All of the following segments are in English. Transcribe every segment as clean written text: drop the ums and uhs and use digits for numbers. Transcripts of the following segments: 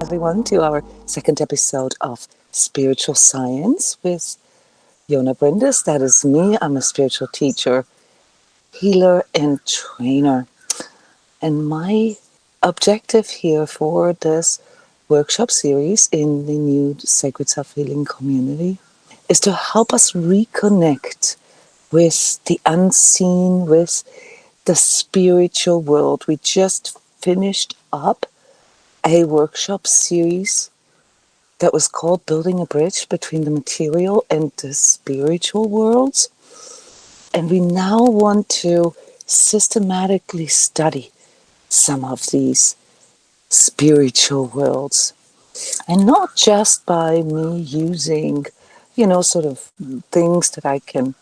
everyone, to our second episode of Spiritual Science with Jona Bryndis. That is me. I'm a spiritual teacher, healer, and trainer. And my objective here for this workshop series in the new Sacred Self-Healing community is to help us reconnect with the unseen, with the spiritual world. We just finished up a workshop series that was called Building a Bridge Between the Material and the Spiritual Worlds. And we now want to systematically study some of these spiritual worlds. And not just by me using, sort of things that I can,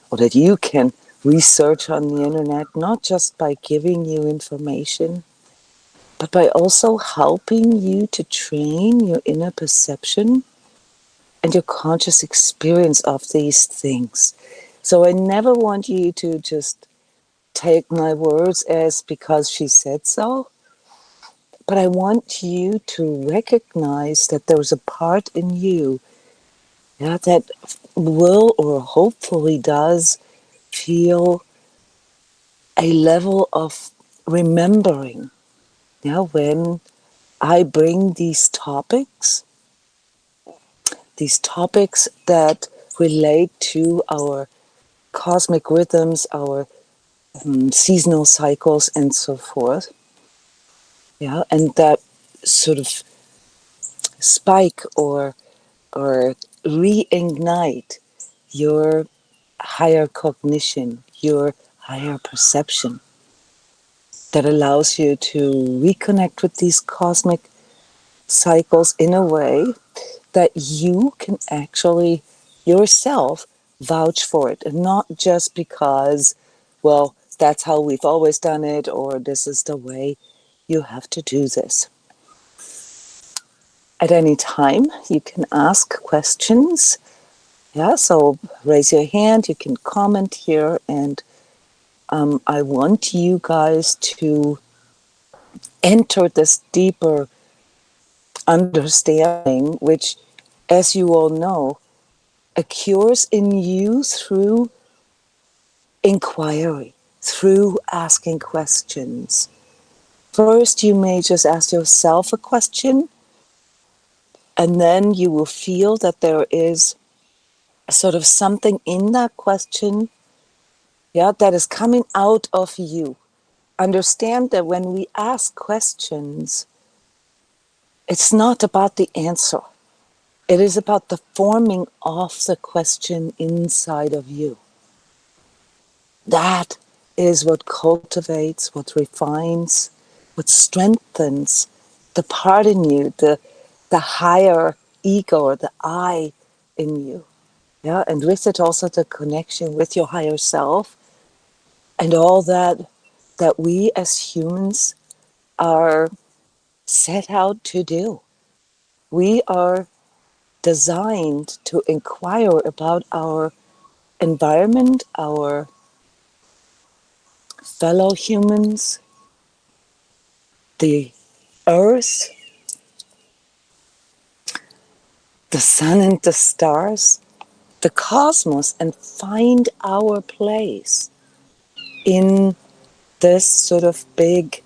or that you can research on the internet, not just by giving you information, but by also helping you to train your inner perception and your conscious experience of these things. So I never want you to just take my words as because she said so, but I want you to recognize that there's a part in you that will or hopefully does feel a level of remembering when I bring these topics that relate to our cosmic rhythms, our seasonal cycles, and so forth. Yeah, and that sort of spike or reignite your higher cognition, your higher perception, that allows you to reconnect with these cosmic cycles in a way that you can actually yourself vouch for it, and not just because, well, that's how we've always done it, or this is the way you have to do this. At any time, you can ask questions. Yeah, so raise your hand, you can comment here, and I want you guys to enter this deeper understanding, which, as you all know, occurs in you through inquiry, through asking questions. First, you may just ask yourself a question, and then you will feel that there is sort of something in that question, that is coming out of you. Understand that when we ask questions, it's not about the answer. It is about the forming of the question inside of you. That is what cultivates, what refines, what strengthens the part in you, the higher ego or the I in you. Yeah, and with it also the connection with your higher self and all that we as humans are set out to do. We are designed to inquire about our environment, our fellow humans, the earth, the sun and the stars, the cosmos, and find our place in this sort of big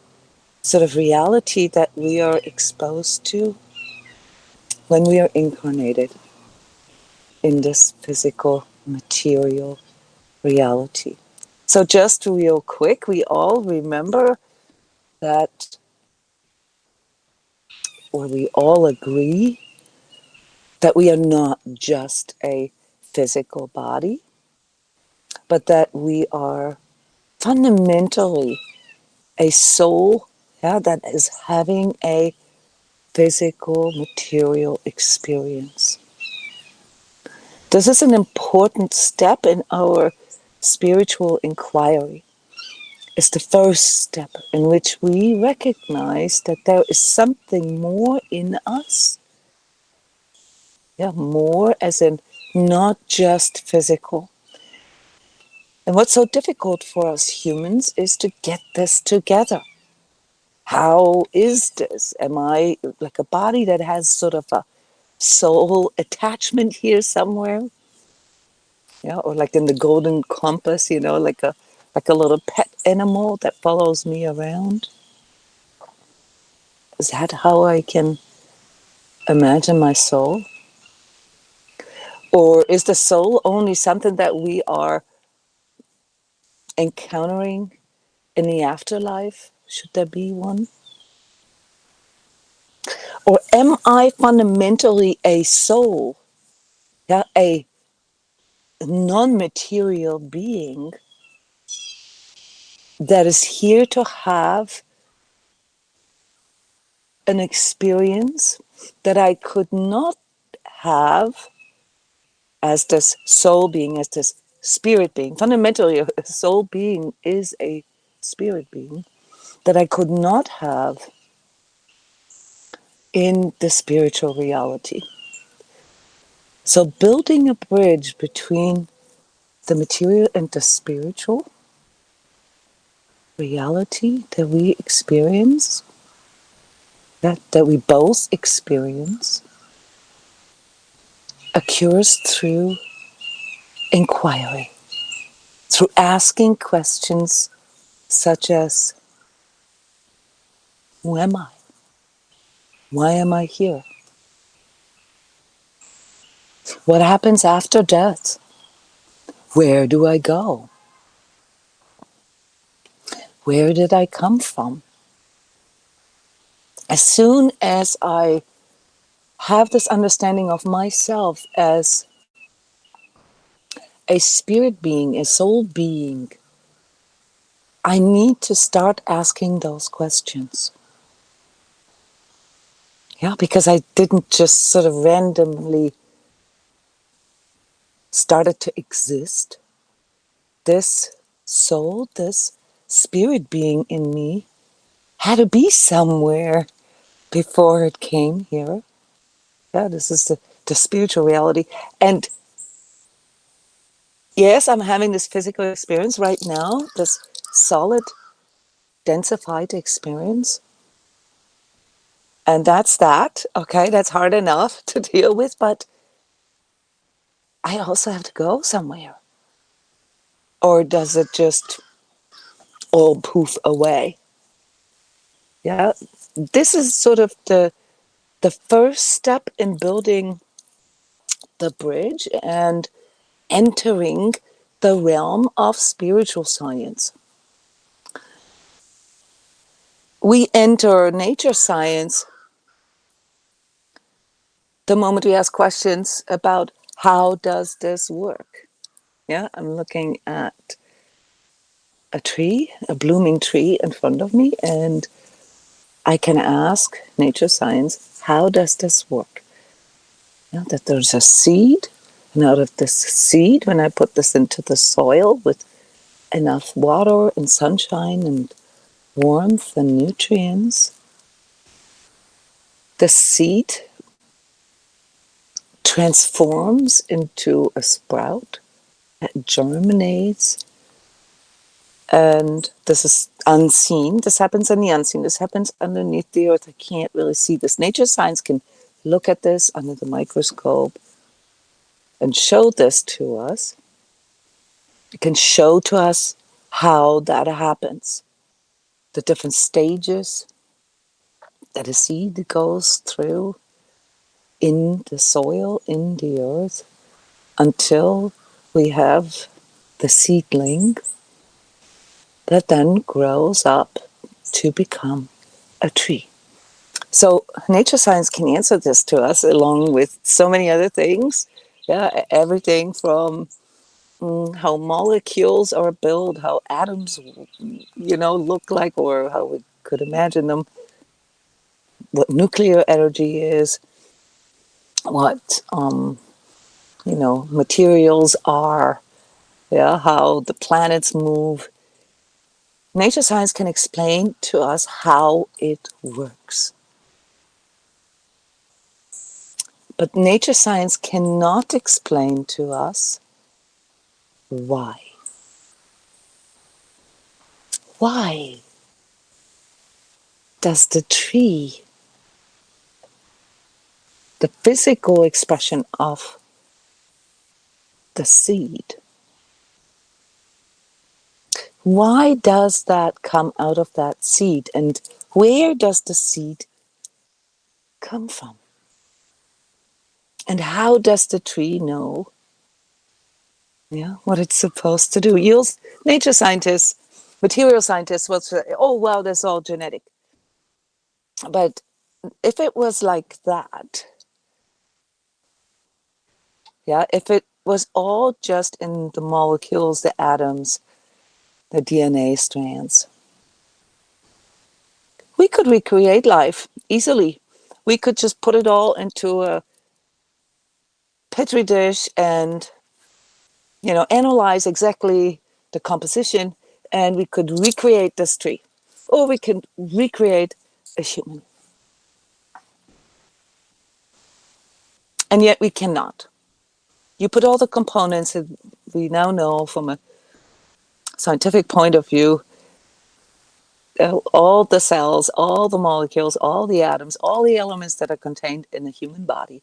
sort of reality that we are exposed to when we are incarnated in this physical material reality. So just real quick, we all remember that, or we all agree that we are not just a physical body, but that we are fundamentally a soul, that is having a physical material experience. This is an important step in our spiritual inquiry. It's the first step in which we recognize that there is something more in us. More as in not just physical. And what's so difficult for us humans is to get this together. How is this? Am I like a body that has sort of a soul attachment here somewhere? Yeah, or like in the golden compass, like a little pet animal that follows me around. Is that how I can imagine my soul? Or is the soul only something that we are encountering in the afterlife? Should there be one? Or am I fundamentally a soul? Yeah, a non-material being that is here to have an experience that I could not have as this soul being, as this spirit being. Fundamentally, a soul being is a spirit being that I could not have in the spiritual reality. So, building a bridge between the material and the spiritual reality that we experience, that we both experience, occurs through inquiry, through asking questions such as, who am I? Why am I here? What happens after death? Where do I go? Where did I come from? As soon as I have this understanding of myself as a spirit being, a soul being, I need to start asking those questions. Yeah, because I didn't just sort of randomly started to exist. This soul, this spirit being in me had to be somewhere before it came here. Yeah, this is the spiritual reality. And yes, I'm having this physical experience right now, this solid, densified experience. And that's that. Okay, that's hard enough to deal with, but I also have to go somewhere. Or does it just all poof away? Yeah, this is sort of the first step in building the bridge and entering the realm of spiritual science. We enter nature science the moment we ask questions about how does this work. Yeah, I'm looking at a tree, a blooming tree in front of me, and I can ask nature science, how does this work? Yeah, that there's a seed, and out of this seed, when I put this into the soil with enough water and sunshine and warmth and nutrients, the seed transforms into a sprout that germinates. And this is unseen. This happens in the unseen. This happens underneath the earth. I can't really see this. Nature science can look at this under the microscope and show this to us. It can show to us how that happens, the different stages that a seed goes through in the soil, in the earth, until we have the seedling that then grows up to become a tree. So nature science can answer this to us along with so many other things. Yeah, everything from how molecules are built, how atoms, look like, or how we could imagine them, what nuclear energy is, what, materials are, yeah, how the planets move. Nature science can explain to us how it works. But nature science cannot explain to us why. Why? does the tree, the physical expression of the seed, why does that come out of that seed? And where does the seed come from? And how does the tree know, what it's supposed to do? Nature scientists, material scientists will say, oh, well, that's all genetic. But if it was like that, if it was all just in the molecules, the atoms, the DNA strands, we could recreate life easily. We could just put it all into a petri dish and, analyze exactly the composition, and we could recreate this tree. Or we can recreate a human. And yet we cannot. You put all the components that we now know from a scientific point of view, all the cells, all the molecules, all the atoms, all the elements that are contained in the human body,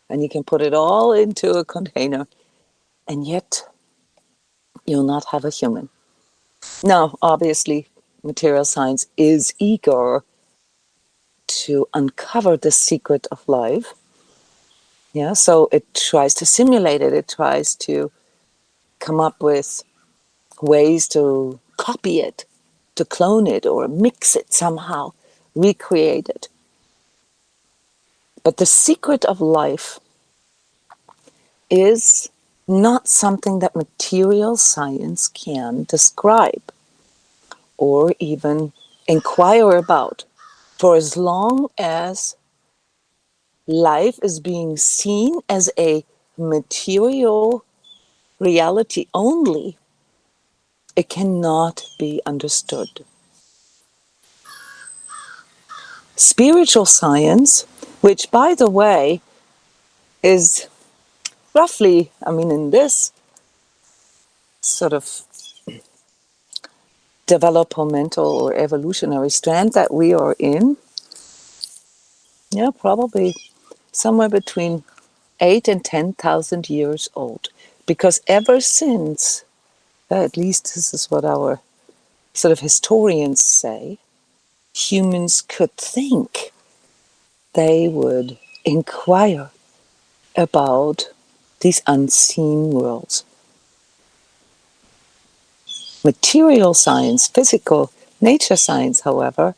and you can put it all into a container, and yet you'll not have a human. Now, obviously, material science is eager to uncover the secret of life. So it tries to simulate it. It tries to come up with ways to copy it, to clone it, or mix it somehow, recreate it. But the secret of life is not something that material science can describe or even inquire about. For as long as life is being seen as a material reality only, it cannot be understood. Spiritual science, which, by the way, is roughly, in this sort of developmental or evolutionary strand that we are in, probably somewhere between 8 and 10,000 years old. Because ever since, at least this is what our sort of historians say, humans could think, they would inquire about these unseen worlds. Material science, physical nature science, however,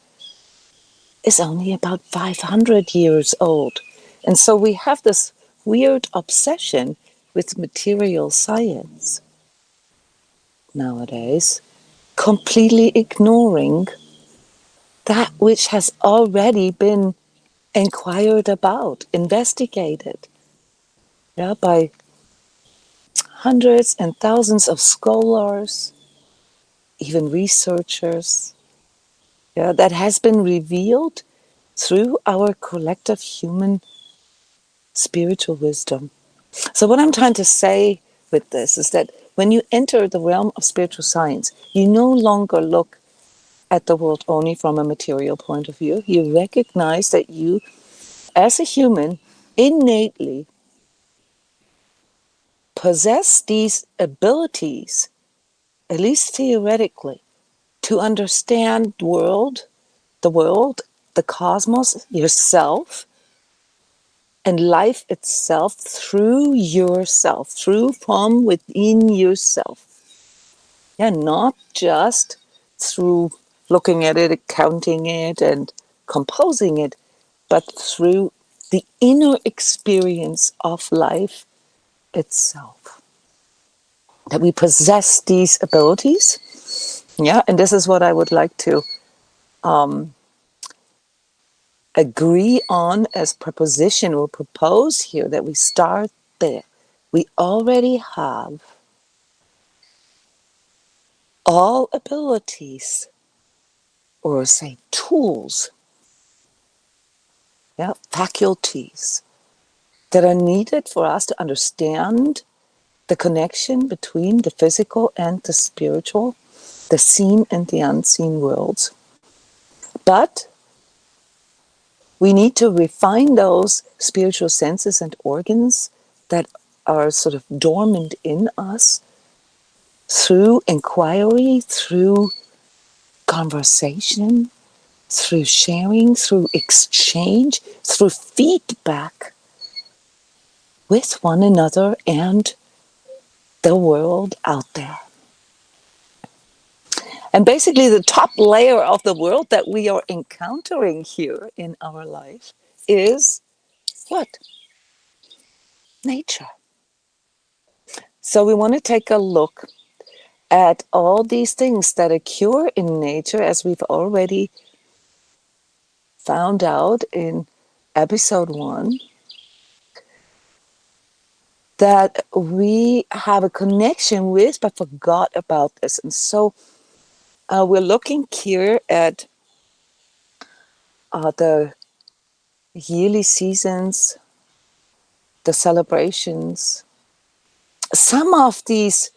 is only about 500 years old. And so we have this weird obsession with material science nowadays, completely ignoring that which has already been inquired about, investigated, by hundreds and thousands of scholars, even researchers, that has been revealed through our collective human spiritual wisdom. So what I'm trying to say with this is that when you enter the realm of spiritual science, you no longer look at the world only from a material point of view. You recognize that you, as a human, innately possess these abilities, at least theoretically, to understand the world, the cosmos, yourself, and life itself through yourself, from within yourself. Not just through looking at it, counting it, and composing it, but through the inner experience of life itself. That we possess these abilities. And this is what I would like to agree on as proposition or propose here, that we start there. We already have all abilities, or say tools, faculties, that are needed for us to understand the connection between the physical and the spiritual, the seen and the unseen worlds. But We need to refine those spiritual senses and organs that are sort of dormant in us through inquiry, through conversation, through sharing, through exchange, through feedback with one another and the world out there. And basically, the top layer of the world that we are encountering here in our life is what? Nature. So we want to take a look at all these things that occur in nature, as we've already found out in episode 1, that we have a connection with but forgot about this. And so we're looking here at the yearly seasons, the celebrations, some of these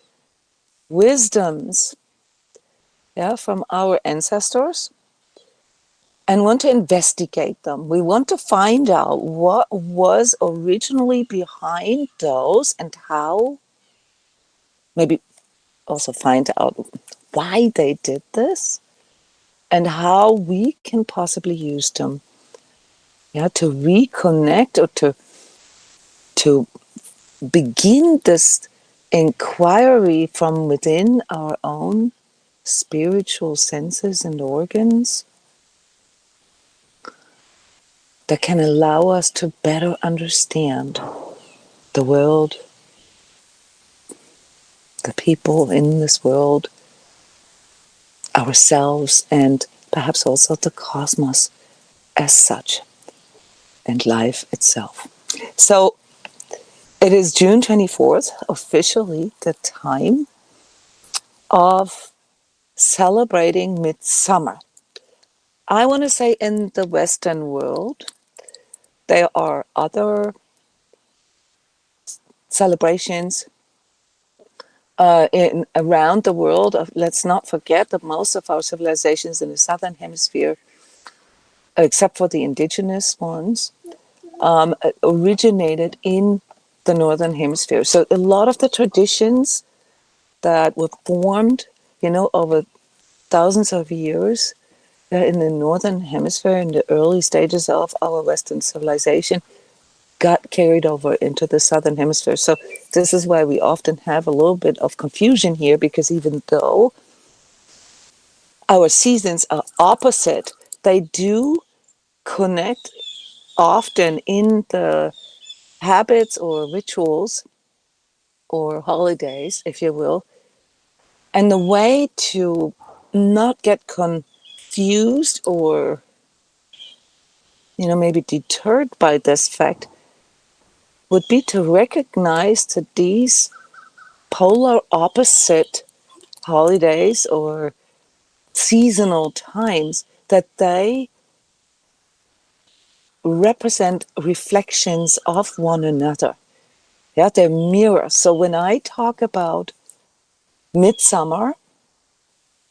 wisdoms, yeah, from our ancestors, and want to investigate them. We want to find out what was originally behind those and how, maybe also find out why they did this and how we can possibly use them, yeah, to reconnect or to begin this inquiry from within our own spiritual senses and organs that can allow us to better understand the world, the people in this world, ourselves, and perhaps also the cosmos as such, and life itself. So it is June 24th, officially the time of celebrating Midsummer. I want to say in the Western world, there are other celebrations in around the world. Let's not forget that most of our civilizations in the Southern Hemisphere, except for the indigenous ones, originated in the Northern Hemisphere. So a lot of the traditions that were formed, over thousands of years in the Northern Hemisphere in the early stages of our Western civilization got carried over into the Southern Hemisphere. So this is why we often have a little bit of confusion here, because even though our seasons are opposite, they do connect often in the habits or rituals or holidays, if you will. And the way to not get confused or, maybe deterred by this fact would be to recognize that these polar opposite holidays or seasonal times, that they represent reflections of one another. Yeah, they're mirrors. So when I talk about midsummer,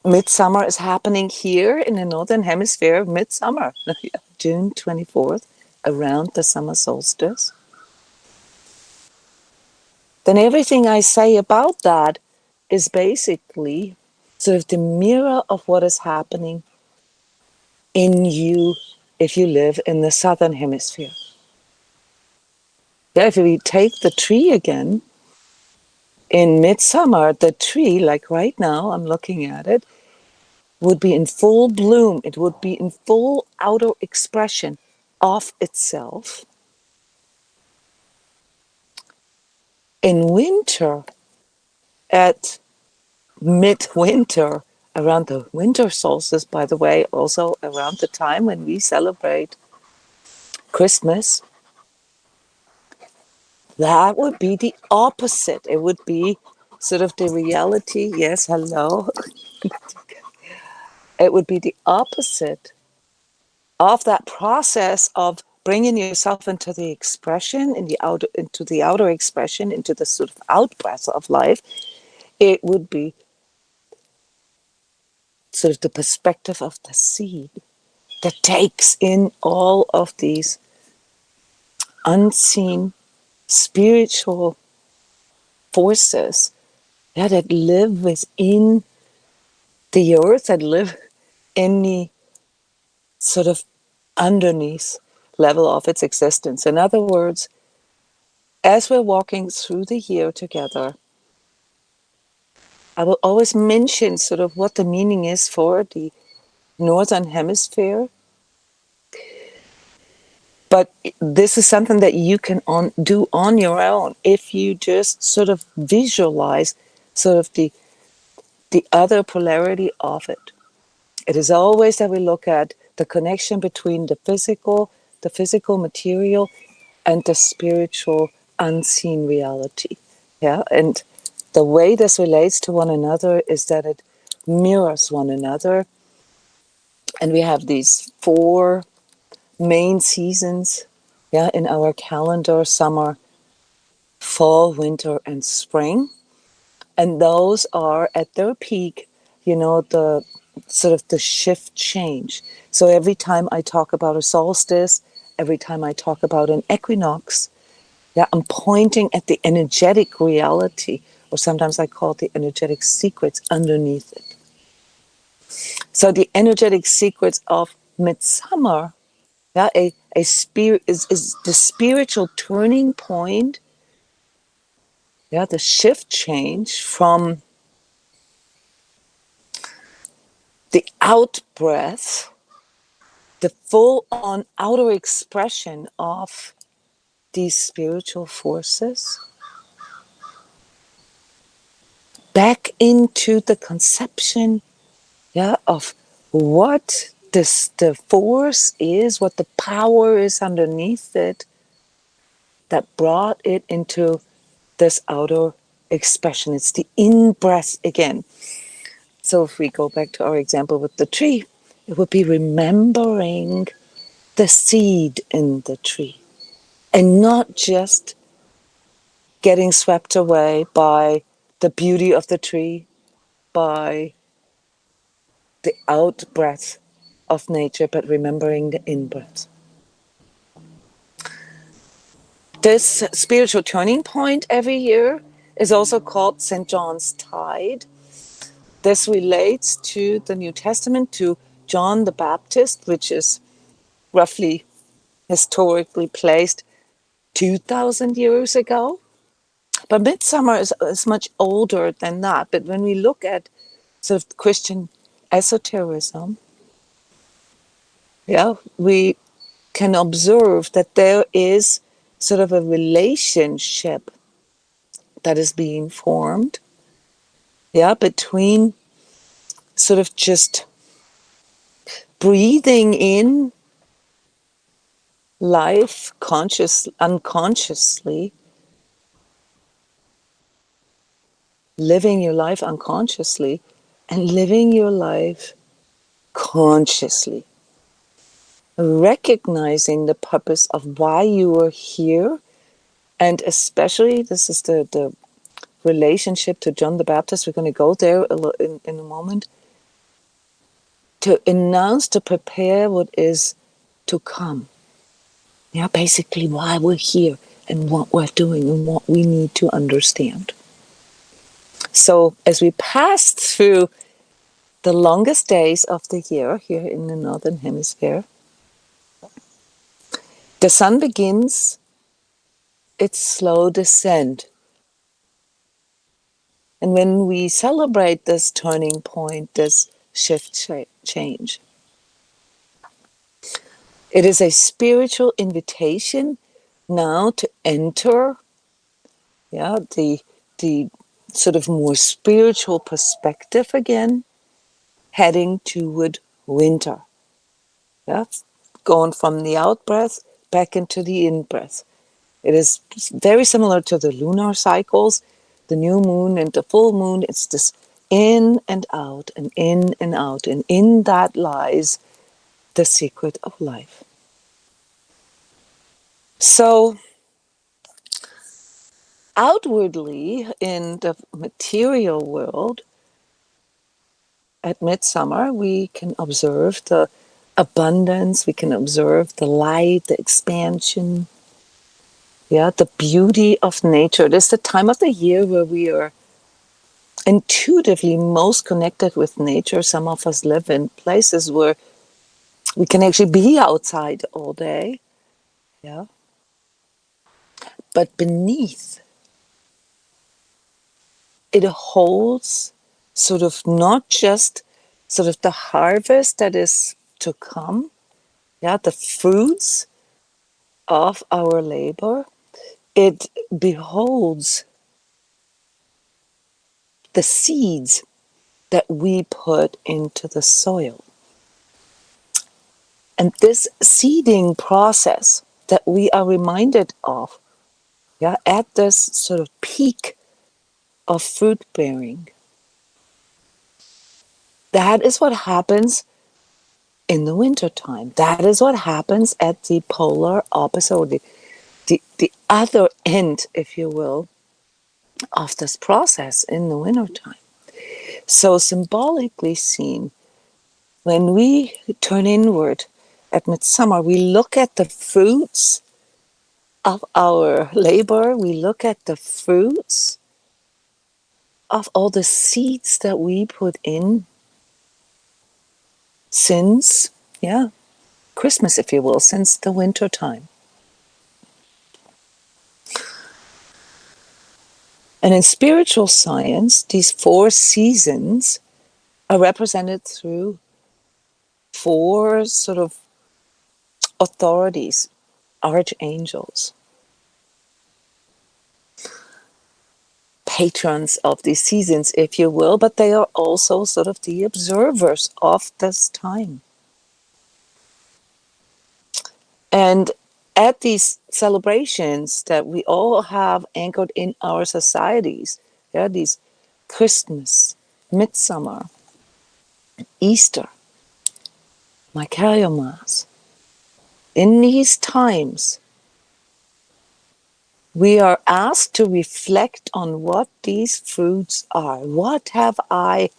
midsummer is happening here in the Northern Hemisphere, midsummer, June 24th, around the summer solstice. Then everything I say about that is basically sort of the mirror of what is happening in you if you live in the Southern Hemisphere. Yeah, if we take the tree again, in midsummer, the tree, like right now, I'm looking at it, would be in full bloom. It would be in full outer expression of itself. In winter, at midwinter, around the winter solstice, by the way, also around the time when we celebrate Christmas, that would be the opposite. It would be sort of the reality. Yes, hello. It would be the opposite of that process of bringing yourself into the expression, into the outer expression, into the sort of outbreath of life. It would be sort of the perspective of the seed. that takes in all of these unseen spiritual forces, yeah, that live within the earth, that live in the sort of underneath level of its existence. In other words, as we're walking through the year together, I will always mention sort of what the meaning is for the Northern Hemisphere. But this is something that you can do on your own if you just sort of visualize sort of the other polarity of it. It is always that we look at the connection between the physical material, and the spiritual unseen reality. Yeah, and the way this relates to one another is that it mirrors one another. And we have these four main seasons, yeah, in our calendar: summer, fall, winter, and spring. And those are at their peak, the sort of the shift change. So every time I talk about a solstice, every time I talk about an equinox, yeah, I'm pointing at the energetic reality, or sometimes I call it the energetic secrets underneath it. So the energetic secrets of Midsummer, yeah, a spirit is the spiritual turning point, yeah, the shift change from the out breath, the full on outer expression of these spiritual forces, back into the conception, yeah, of what the force is, what the power is underneath it that brought it into this outer expression. It's the in breath again. So if we go back to our example with the tree, it would be remembering the seed in the tree and not just getting swept away by the beauty of the tree, by the out breath of nature, but remembering the in breath. This spiritual turning point every year is also called St. John's Tide. This relates to the New Testament, to John the Baptist, which is roughly historically placed 2,000 years ago. But Midsummer is much older than that. But when we look at sort of Christian esotericism, yeah, we can observe that there is sort of a relationship that is being formed, yeah, between sort of just breathing in life unconsciously, living your life unconsciously, and living your life consciously, recognizing the purpose of why you are here. And especially, this is the relationship to John the Baptist. We're going to go there in a moment. To announce, to prepare what is to come. Yeah, basically why we're here and what we're doing and what we need to understand. So as we pass through the longest days of the year here in the Northern Hemisphere, the sun begins its slow descent. And when we celebrate this turning point, this shift change, it is a spiritual invitation now to enter, yeah, the sort of more spiritual perspective again, heading toward winter. Yeah, going from the out breath back into the in breath. It is very similar to the lunar cycles, the new moon and the full moon. It's this in and out and in and out. And in that lies the secret of life. So outwardly in the material world, at midsummer, we can observe the abundance. We can observe the light, the expansion, yeah, the beauty of nature. This is the time of the year where we are intuitively most connected with nature. Some of us live in places where we can actually be outside all day, yeah. But beneath, it holds sort of not just sort of the harvest that is to come, yeah, the fruits of our labor. It beholds the seeds that we put into the soil. And this seeding process that we are reminded of, yeah, at this sort of peak of fruit bearing, that is what happens in the wintertime. That is what happens at the polar opposite, or the other end, if you will, of this process in the wintertime. So symbolically seen, when we turn inward at Midsummer, we look at the fruits of our labor, we look at the fruits of all the seeds that we put in since, yeah, Christmas, if you will, since the winter time. And in spiritual science, these 4 seasons are represented through 4 sort of authorities, archangels, patrons of these seasons, if you will, but they are also sort of the observers of this time. And at these celebrations that we all have anchored in our societies, yeah, these Christmas, Midsummer, Easter, Michaelmas, in these times, we are asked to reflect on what these fruits are. What have I,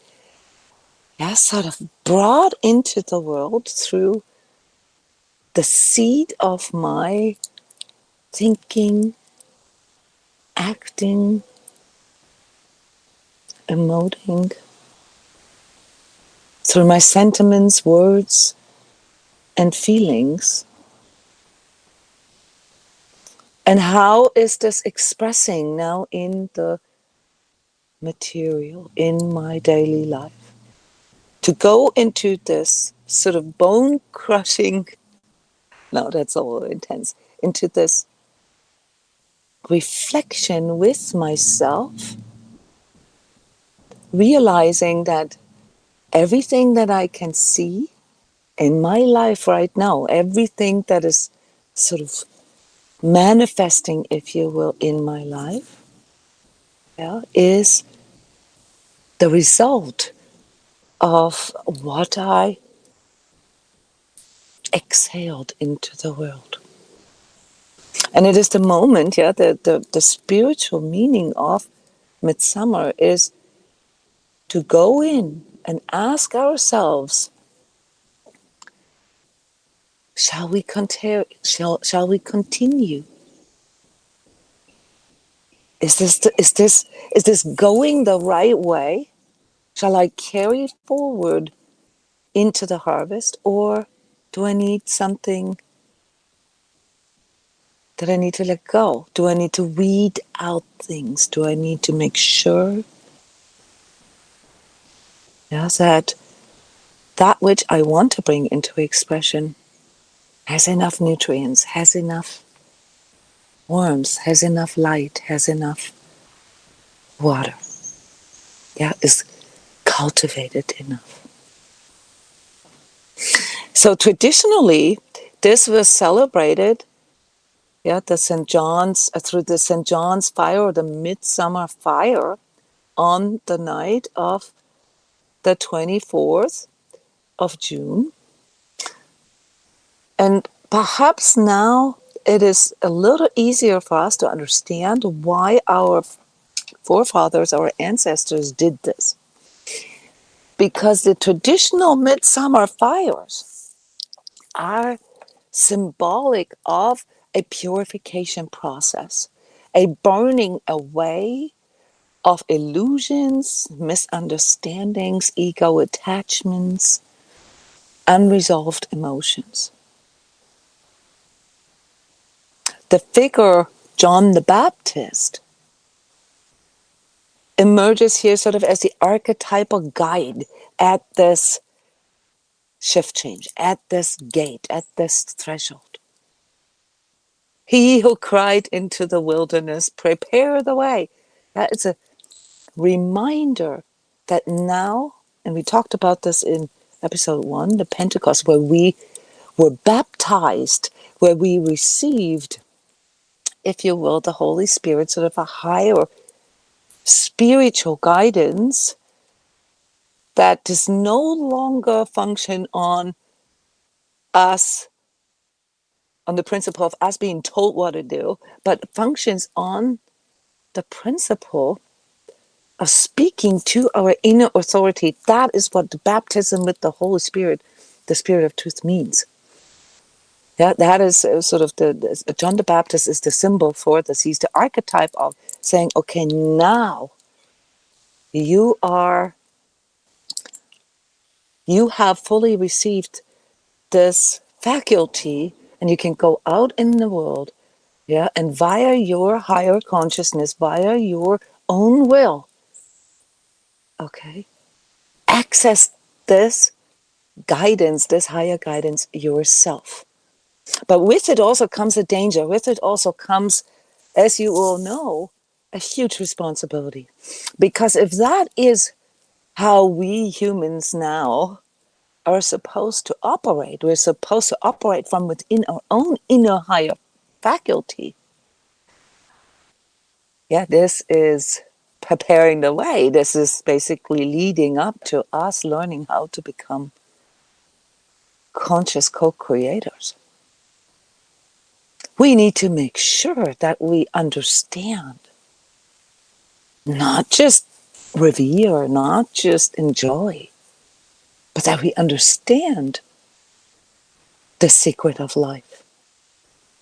yeah, sort of brought into the world through the seed of my thinking, acting, emoting, through my sentiments, words, and feelings. And how is this expressing now in the material, in my daily life? To go into this sort of bone crushing, no, that's all intense, into this reflection with myself, realizing that everything that I can see in my life right now, everything that is sort of manifesting, if you will, in my life, yeah, is the result of what I exhaled into the world. And it is the moment, yeah, the spiritual meaning of Midsummer is to go in and ask ourselves, shall we continue? Shall we continue? Is this going the right way? Shall I carry it forward into the harvest, or do I need something that I need to let go? Do I need to weed out things? Do I need to make sure, yes, that which I want to bring into expression has enough nutrients, has enough warmth, has enough light, has enough water, yeah, is cultivated enough. So traditionally, this was celebrated, yeah, the St. John's, through the St. John's fire, or the Midsummer fire, on the night of the 24th of June. And perhaps now it is a little easier for us to understand why our forefathers, our ancestors did this. Because the traditional midsummer fires are symbolic of a purification process, a burning away of illusions, misunderstandings, ego attachments, unresolved emotions. The figure John the Baptist emerges here sort of as the archetypal guide at this shift change, at this gate, at this threshold. He who cried into the wilderness, prepare the way. That is a reminder that now, and we talked about this in episode 1, the Pentecost, where we were baptized, where we received, if you will, the Holy Spirit, sort of a higher spiritual guidance that does no longer function on us, on the principle of us being told what to do, but functions on the principle of speaking to our inner authority. That is what the baptism with the Holy Spirit, the Spirit of truth, means. Yeah, that is sort of John the Baptist is the symbol for this. He's the archetype of saying, okay, now you have fully received this faculty, and you can go out in the world, yeah, and via your higher consciousness, via your own will, okay, access this guidance, this higher guidance yourself. But with it also comes a danger. With it also comes, as you all know, a huge responsibility. Because if that is how we humans now are supposed to operate, we're supposed to operate from within our own inner higher faculty. Yeah, this is preparing the way. This is basically leading up to us learning how to become conscious co-creators. We need to make sure that we understand, not just revere, not just enjoy, but that we understand the secret of life,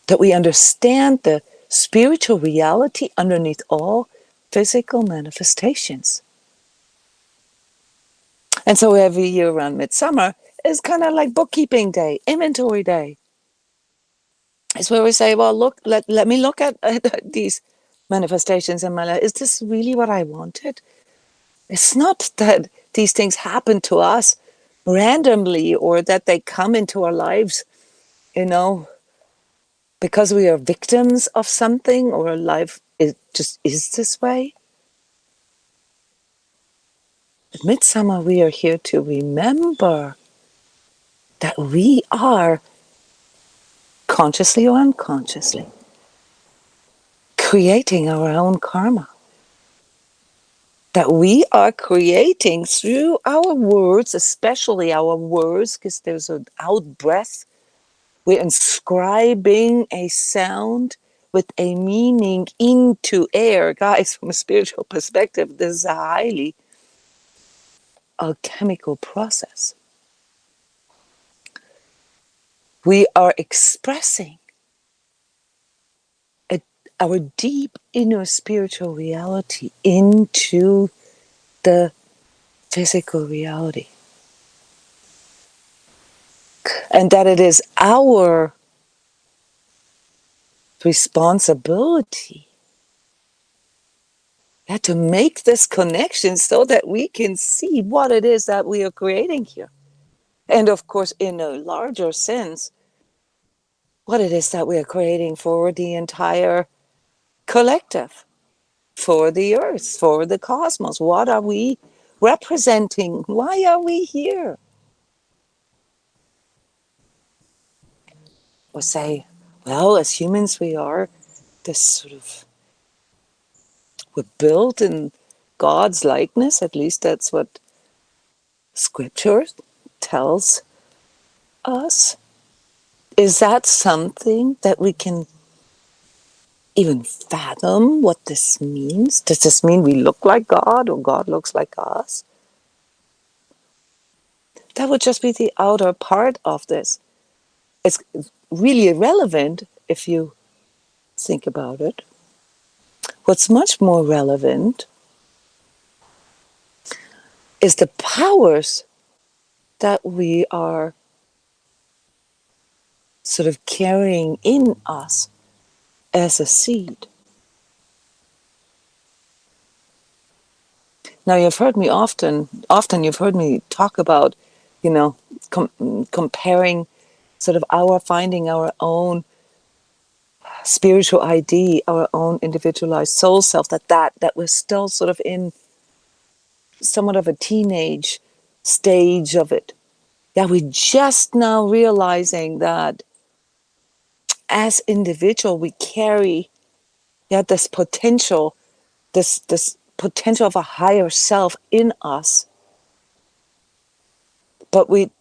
that we understand the spiritual reality underneath all physical manifestations. And so every year around Midsummer is kind of like bookkeeping day, inventory day. It's where we say, well, look, let me look at these manifestations in my life. Is this really what I wanted? It's not that these things happen to us randomly or that they come into our lives, because we are victims of something or life just is this way. At Midsummer, we are here to remember that we are, consciously or unconsciously, creating our own karma. That we are creating through our words, especially our words, because there's an out breath. We're inscribing a sound with a meaning into air. Guys, from a spiritual perspective, this is a highly alchemical process. We are expressing our deep inner spiritual reality into the physical reality. And that it is our responsibility to make this connection so that we can see what it is that we are creating here. And of course, in a larger sense, what it is that we are creating for the entire collective, for the earth, for the cosmos. What are we representing? Why are we here? Or say, well, as humans, we are this sort of, we're built in God's likeness, at least that's what Scripture tells us. Is that something that we can even fathom what this means? Does this mean we look like God or God looks like us? That would just be the outer part of this. It's really irrelevant if you think about it. What's much more relevant is the powers that we are sort of carrying in us as a seed. Now, you've heard me often you've heard me talk about, you know, comparing sort of finding our own spiritual ID, our own individualized soul self, that we're still sort of in somewhat of a teenage stage of it. Yeah, we're just now realizing that as individual we carry this potential, this potential of a higher self in us, but we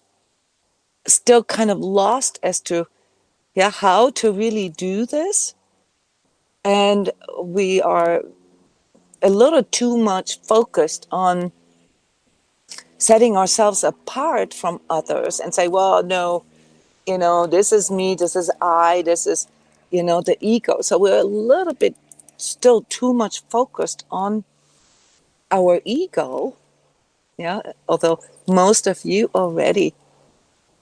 still kind of lost as to how to really do this. And we are a little too much focused on setting ourselves apart from others and say, well, no, this is me, this is I, this is, the ego. So we're a little bit still too much focused on our ego. Yeah. Although most of you already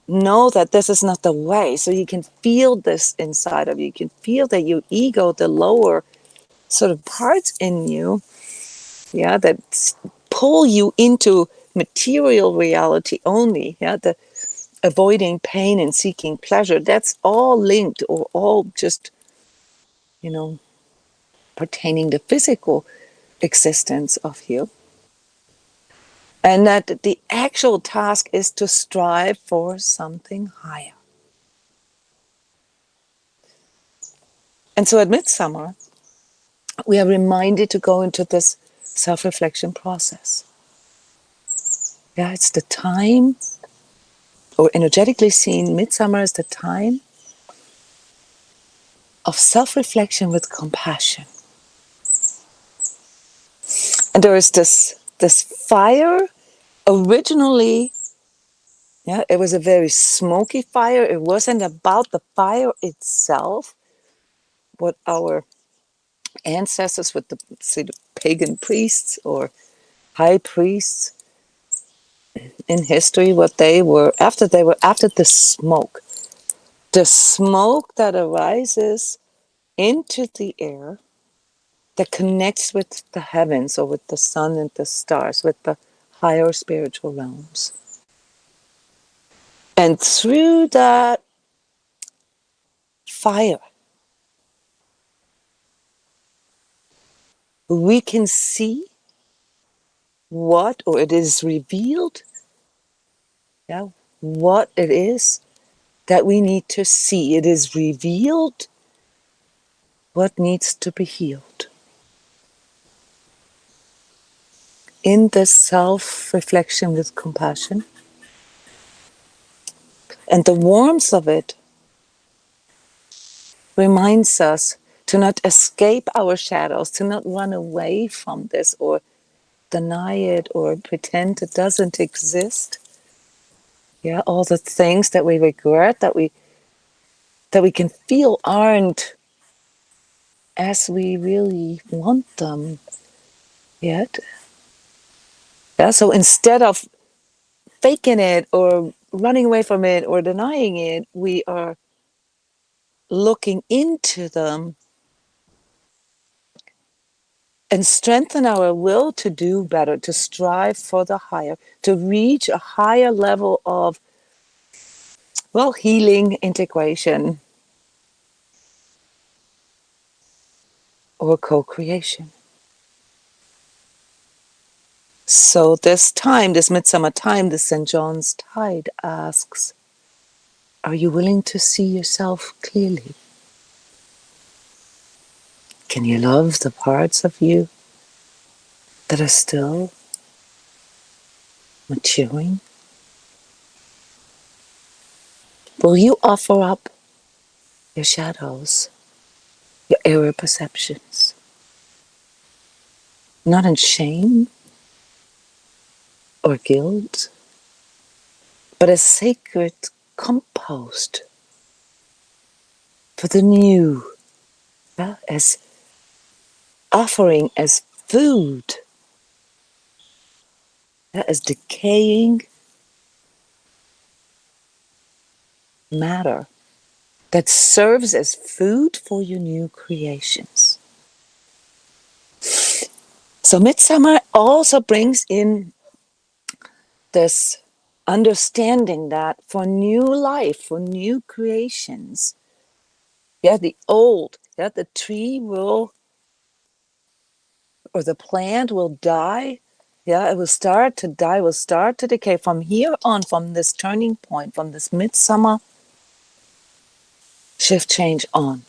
know that this is not the way. So you can feel this inside of you. You can feel that your ego, the lower sort of parts in you, that pull you into material reality only. The avoiding pain and seeking pleasure. That's all linked or all just, pertaining to physical existence of you. And that the actual task is to strive for something higher. And so at Midsummer, we are reminded to go into this self-reflection process. Yeah, it's the time, or energetically seen, Midsummer is the time of self-reflection with compassion. And there is this fire. Originally, it was a very smoky fire. It wasn't about the fire itself, what our ancestors with the, say, the pagan priests or high priests in history, what they were after the smoke. The smoke that arises into the air, that connects with the heavens or with the sun and the stars, with the higher spiritual realms. And through that fire, we can see or it is revealed, what it is that we need to see. It is revealed what needs to be healed. In this self-reflection with compassion, and the warmth of it reminds us to not escape our shadows, to not run away from this or deny it or pretend it doesn't exist. All the things that we regret, that we can feel aren't as we really want them yet. So instead of faking it or running away from it or denying it, we are looking into them and strengthen our will to do better, to strive for the higher, to reach a higher level of, healing, integration, or co-creation. So this time, this midsummer time, the St. John's tide asks, are you willing to see yourself clearly? Can you love the parts of you that are still maturing? Will you offer up your shadows, your error perceptions, not in shame or guilt, but as sacred compost for the new, as offering, as food, as decaying matter that serves as food for your new creations. So Midsummer also brings in this understanding that for new life, for new creations, the old, the tree will, or the plant will die. It will start to die, will start to decay from here on, from this turning point, from this midsummer shift change on.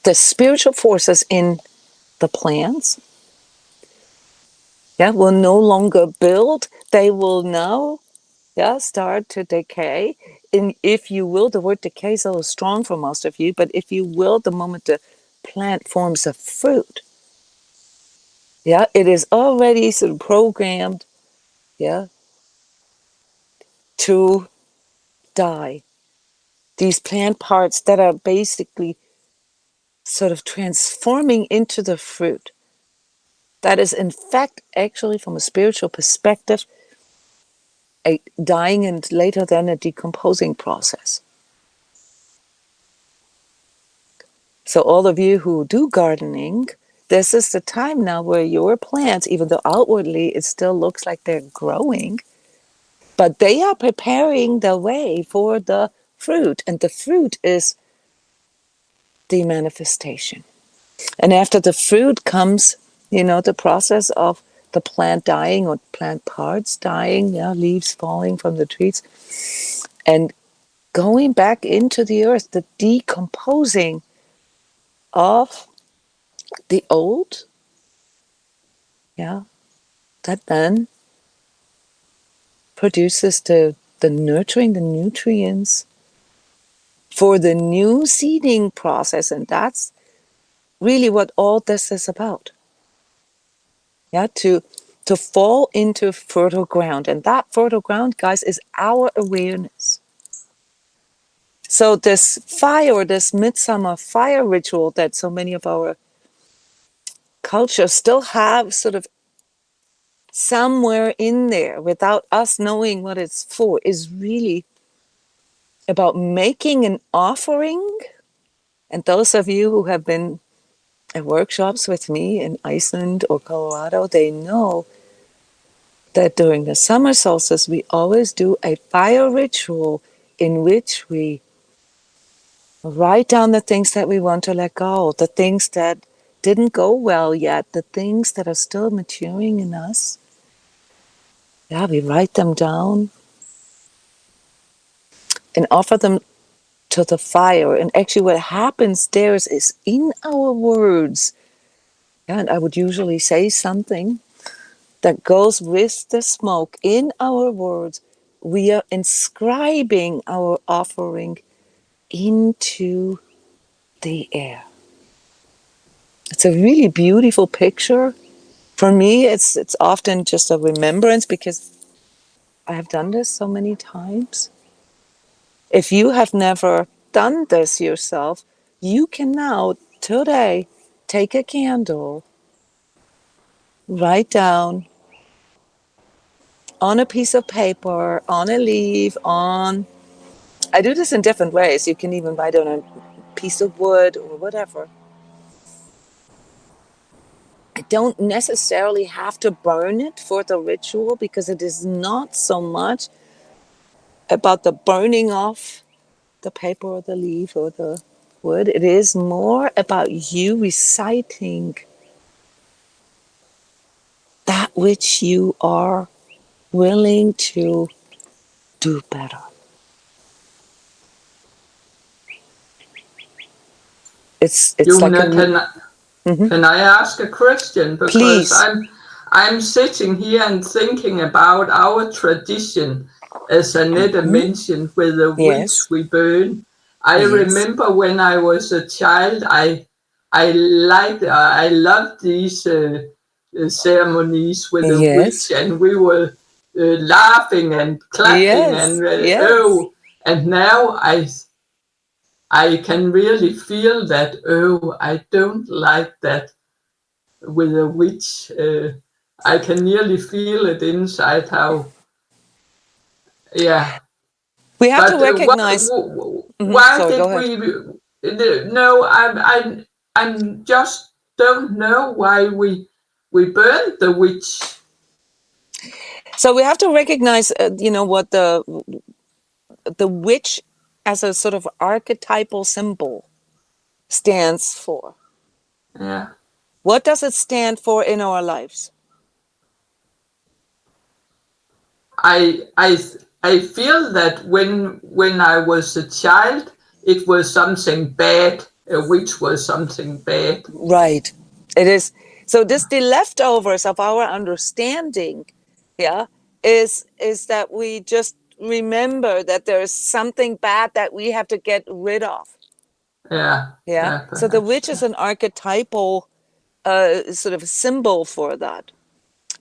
The spiritual forces in the plants, will no longer build. They will now, start to decay. And if you will, the word decay is a little strong for most of you, but if you will, the moment the plant forms a fruit, it is already sort of programmed, to die. These plant parts that are basically sort of transforming into the fruit. That is, in fact, actually, from a spiritual perspective, a dying and later then a decomposing process. So all of you who do gardening, this is the time now where your plants, even though outwardly it still looks like they're growing, but they are preparing the way for the fruit. And the fruit is the manifestation. And after the fruit comes, the process of the plant dying or plant parts dying, leaves falling from the trees, and going back into the earth, the decomposing of the old, that then produces the nurturing, the nutrients for the new seeding process. And that's really what all this is about. To fall into fertile ground. And that fertile ground, guys, is our awareness. So this fire, this midsummer fire ritual that so many of our cultures still have sort of somewhere in there without us knowing what it's for, is really about making an offering. And those of you who have been at workshops with me in Iceland or Colorado, they know that during the summer solstice, we always do a fire ritual in which we write down the things that we want to let go, the things that didn't go well yet, the things that are still maturing in us. We write them down and offer them to the fire. And actually what happens there is in our words, and I would usually say something that goes with the smoke. In our words, we are inscribing our offering into the air. It's a really beautiful picture. For me, it's often just a remembrance because I have done this so many times. If you have never done this yourself, you can now, today, take a candle, write down on a piece of paper, on a leaf, I do this in different ways. You can even write on a piece of wood or whatever. I don't necessarily have to burn it for the ritual because it is not so much about the burning off the paper or the leaf or the wood. It is more about you reciting that which you are willing to do better. It's Jona, like can I ask a question? Because Please. I'm sitting here and thinking about our tradition, as Annette mentioned, with the witch Yes. we burn. I Yes. remember when I was a child, I loved these ceremonies with the Yes. witch, and we were laughing and clapping Yes. and Yes. oh. And now I can really feel that, oh, I don't like that with a witch. I can nearly feel it inside how, yeah. We have to But recognize. why Sorry, go did ahead. we, no, I'm just don't know why we burned the witch. So we have to recognize, what the witch as a sort of archetypal symbol stands for. Yeah. What does it stand for in our lives? I I feel that when I was a child, it was something bad, which was something bad. Right. It is. So this the leftovers of our understanding, yeah, is that we just remember that there is something bad that we have to get rid of. Yeah, Yeah. yeah, So the perhaps. witch is an archetypal sort of symbol for that.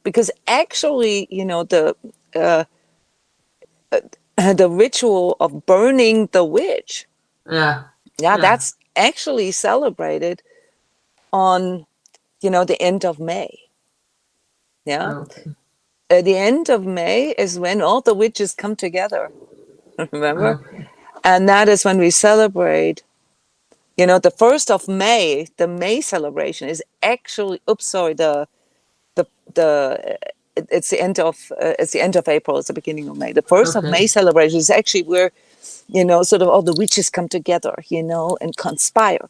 Because actually, uh, the ritual of burning the witch, Yeah, yeah, yeah. that's actually celebrated on, the end of May. Yeah. Okay, At the end of May is when all the witches come together, remember? okay, And that is when we celebrate, the 1st of May, the May celebration is actually, oops, sorry, the it's the end of April, it's the beginning of May. The 1st of May okay, celebration is actually where, sort of all the witches come together, and conspire.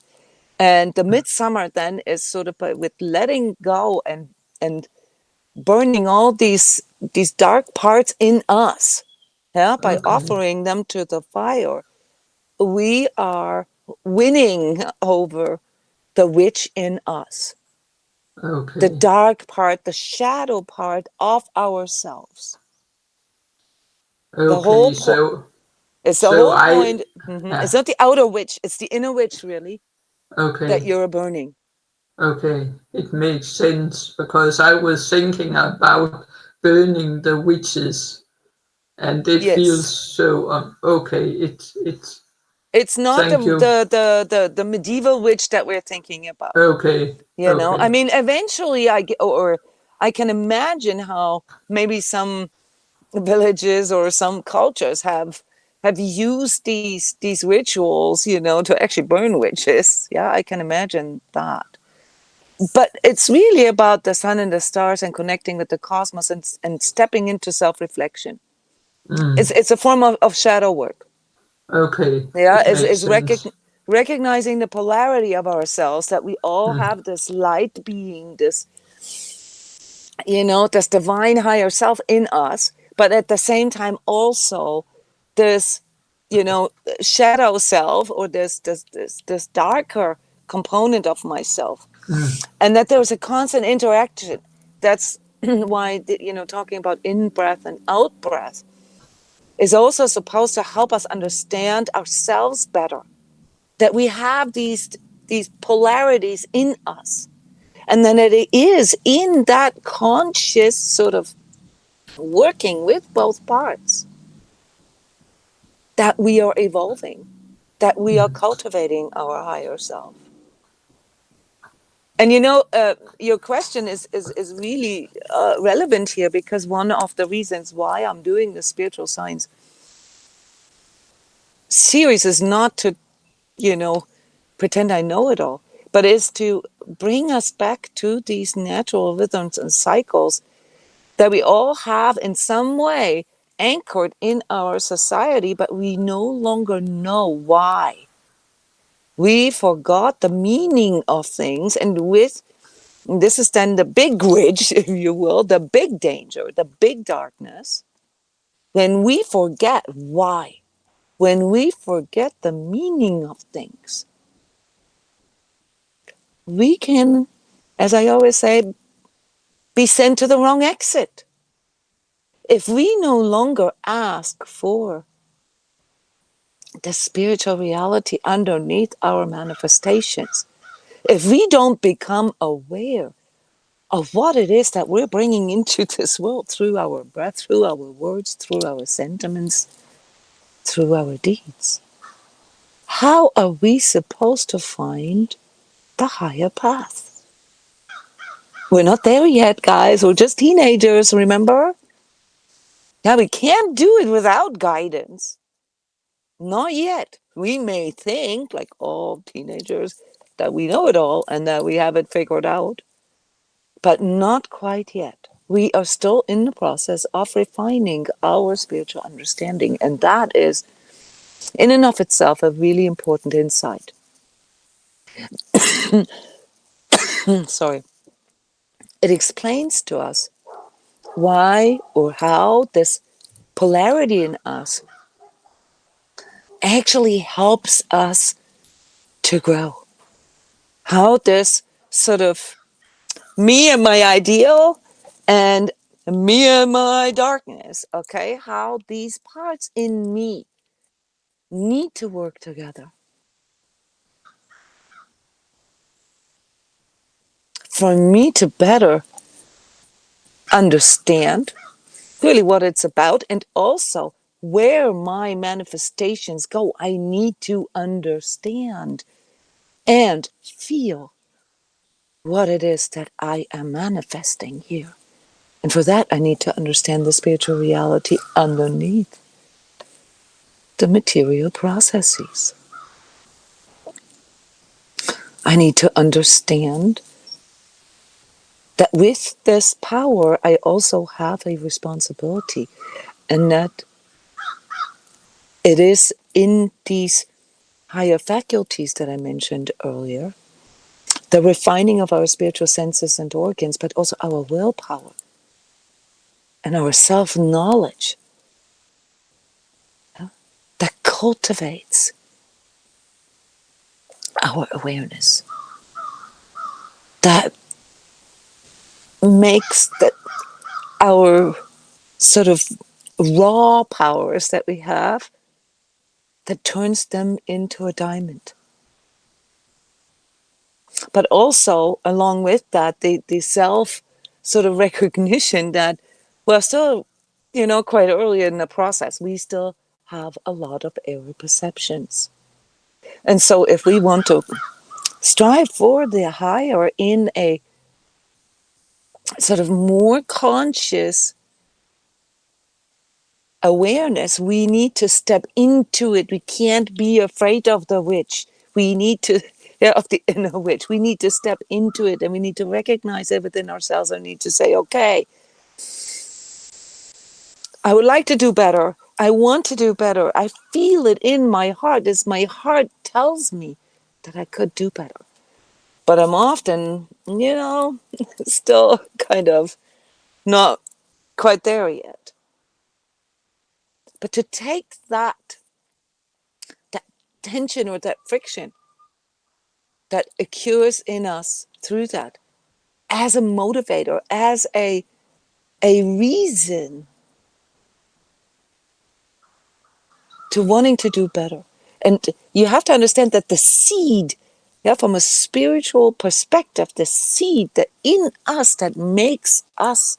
And the midsummer then is sort of with letting go and burning all these dark parts in us, yeah, by okay, offering them to the fire. We are winning over the witch in us, the okay, dark part, the shadow part of ourselves. The whole okay. point. It's the So whole I, point. It's yeah, not the outer witch; it's the inner witch, really, that okay, you're burning. okay. It makes sense because I was thinking about burning the witches, and it feels Yes, so. Okay, it's. it's not the Thank you. the the the medieval witch that we're thinking about. Okay, I okay. mean, eventually or I can imagine how maybe some villages or some cultures have used these rituals, to actually burn witches. Yeah, I can imagine that. But it's really about the sun and the stars and connecting with the cosmos and stepping into self-reflection. Mm, It's a form of shadow work. okay, Yeah, it makes is sense. recognizing the polarity of ourselves, that we all Mm, have this light being, this divine higher self in us, but at the same time also this, you know, shadow self, or this darker component of myself, mm, and that there's a constant interaction. That's why, talking about in breath and out breath is also supposed to help us understand ourselves better, that we have these polarities in us, and then it is in that conscious sort of working with both parts that we are evolving, that we are mm. cultivating our higher self. And your question is really relevant here, because one of the reasons why I'm doing the spiritual science series is not to, you know, pretend I know it all, but is to bring us back to these natural rhythms and cycles that we all have in some way anchored in our society, but we no longer know why. We forgot the meaning of things, and this is then the big witch, if you will, the big danger, the big darkness. When we forget why, when we forget the meaning of things, we can, as I always say, be sent to the wrong exit. If we no longer ask for the spiritual reality underneath our manifestations, if we don't become aware of what it is that we're bringing into this world through our breath, through our words, through our sentiments, through our deeds. How are we supposed to find the higher path? We're not there yet, guys. We're just teenagers, remember? Yeah, we can't do it without guidance. Not yet. We may think, like all teenagers, that we know it all and that we have it figured out, but not quite yet. We are still in the process of refining our spiritual understanding, and that is, in and of itself, a really important insight. Sorry. It explains to us why or how this polarity in us actually helps us to grow. How this sort of me and my ideal and me and my darkness, okay? How these parts in me need to work together for me to better understand really what it's about and also where my manifestations go. I need to understand and feel what it is that I am manifesting here. And for that, I need to understand the spiritual reality underneath the material processes. I need to understand that with this power, I also have a responsibility, and that it is in these higher faculties that I mentioned earlier, the refining of our spiritual senses and organs, but also our willpower and our self-knowledge, that cultivates our awareness, that makes that our sort of raw powers that we have, that turns them into a diamond. But also, along with that, the self sort of recognition that we're still, quite early in the process. We still have a lot of error perceptions. And so if we want to strive for the higher in a sort of more conscious awareness, we need to step into it. We can't be afraid of the witch. We need to, yeah, of the inner witch. We need to step into it, and we need to recognize it within ourselves. I need to say, okay, I would like to do better. I want to do better. I feel it in my heart as my heart tells me that I could do better. But I'm often, still kind of not quite there yet. But to take that tension or that friction that occurs in us through that as a motivator, as a reason to wanting to do better. And you have to understand that the seed, yeah, from a spiritual perspective, the seed that in us that makes us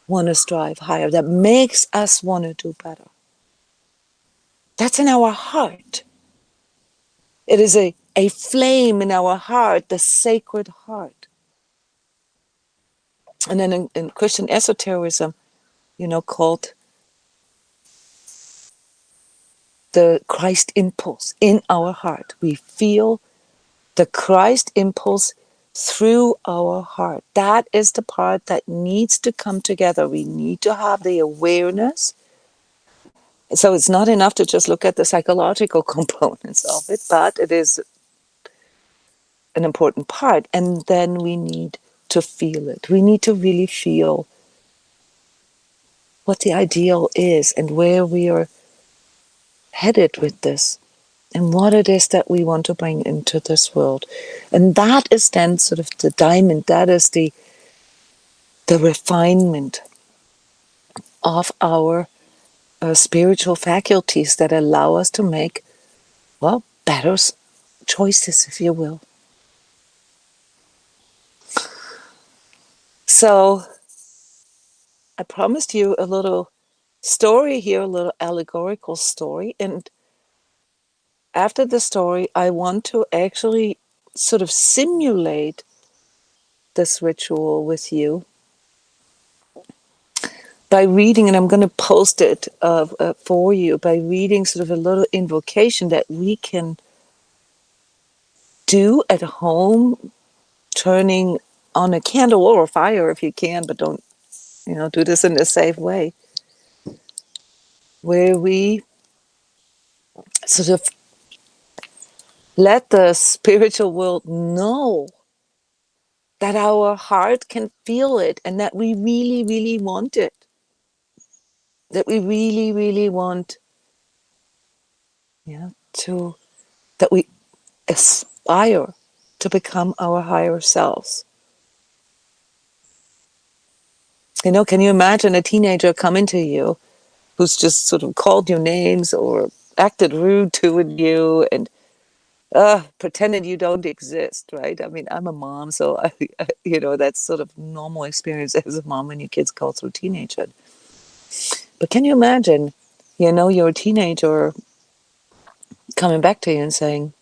want to strive higher, that makes us want to do better, that's in our heart. It is a flame in our heart, the sacred heart. And then in Christian esotericism, called the Christ impulse in our heart. We feel the Christ impulse through our heart. That is the part that needs to come together. We need to have the awareness. So it's not enough to just look at the psychological components of it, but it is an important part. And then we need to feel it. We need to really feel what the ideal is and where we are headed with this and what it is that we want to bring into this world. And that is then sort of the diamond, that is the refinement of our spiritual faculties that allow us to make, well, better choices, if you will. So I promised you a little story here, a little allegorical story. And after the story, I want to actually sort of simulate this ritual with you by reading, and I'm going to post it for you, by reading sort of a little invocation that we can do at home, turning on a candle or a fire if you can, but don't, do this in a safe way, where we sort of let the spiritual world know that our heart can feel it and that we really, really want it. That we really, really want, that we aspire to become our higher selves. Can you imagine a teenager coming to you who's just sort of called you names or acted rude to you and pretending you don't exist, right? I mean, I'm a mom, so that's sort of normal experience as a mom when your kids go through teenagehood. But can you imagine, you're a teenager coming back to you and saying,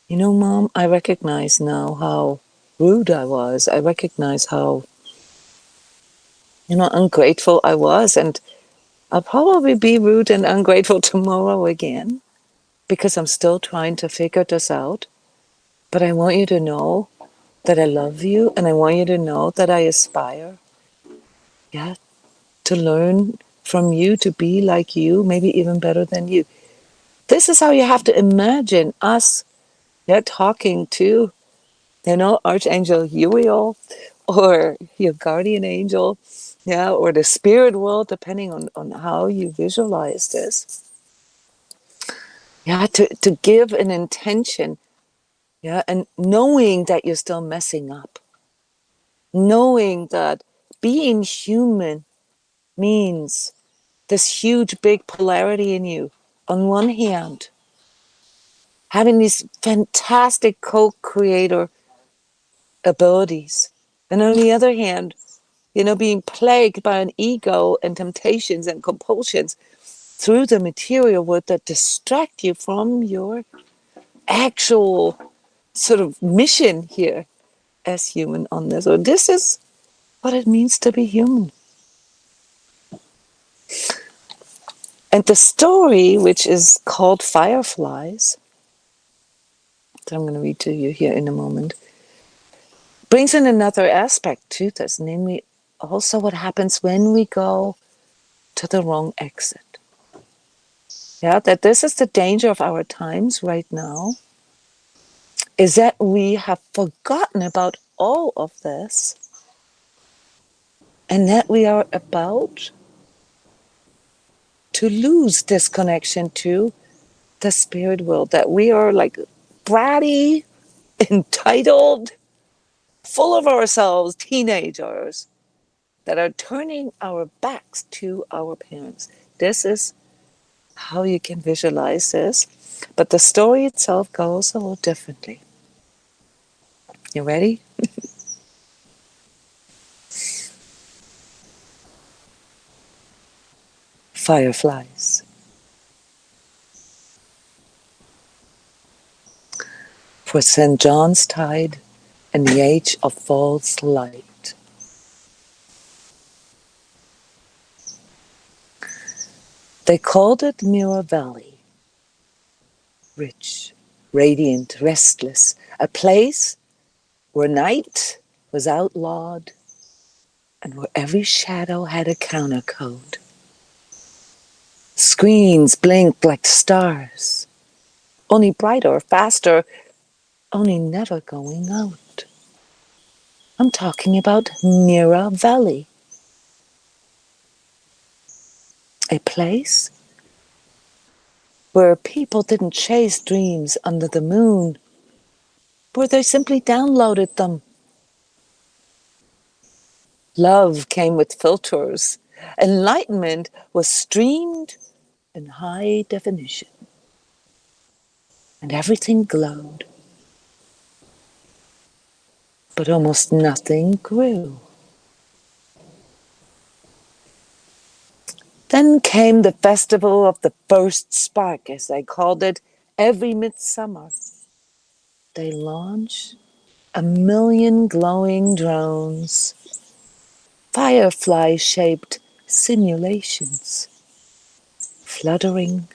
Mom, I recognize now how rude I was. I recognize how, ungrateful I was. And I'll probably be rude and ungrateful tomorrow again because I'm still trying to figure this out. But I want you to know that I love you, and I want you to know that I aspire, to learn from you, to be like you, maybe even better than you. This is how you have to imagine us, talking to, Archangel Uriel, or your guardian angel, or the spirit world, depending on how you visualize this. To give an intention, and knowing that you're still messing up. Knowing that being human means this huge, big polarity in you. On one hand, having these fantastic co-creator abilities. And on the other hand, being plagued by an ego and temptations and compulsions through the material world that distract you from your actual sort of mission here as human on this. So this is what it means to be human. And the story, which is called Fireflies, that I'm going to read to you here in a moment, brings in another aspect to this, namely also what happens when we go to the wrong exit. That this is the danger of our times right now, is that we have forgotten about all of this, and that we are about to lose this connection to the spirit world, that we are like bratty, entitled, full of ourselves teenagers that are turning our backs to our parents. This is how you can visualize this. But the story itself goes a little differently. You ready? Fireflies. For St. John's tide and the age of false light. They called it Mirror Valley. Rich, radiant, restless. A place where night was outlawed and where every shadow had a counter code. Screens blinked like stars, only brighter, faster, only never going out. I'm talking about Mirror Valley, a place where people didn't chase dreams under the moon, where they simply downloaded them. Love came with filters. Enlightenment was streamed in high definition, and everything glowed, but almost nothing grew. Then came the festival of the first spark, as they called it, every midsummer. They launch 1,000,000 glowing drones, firefly-shaped simulations, fluttering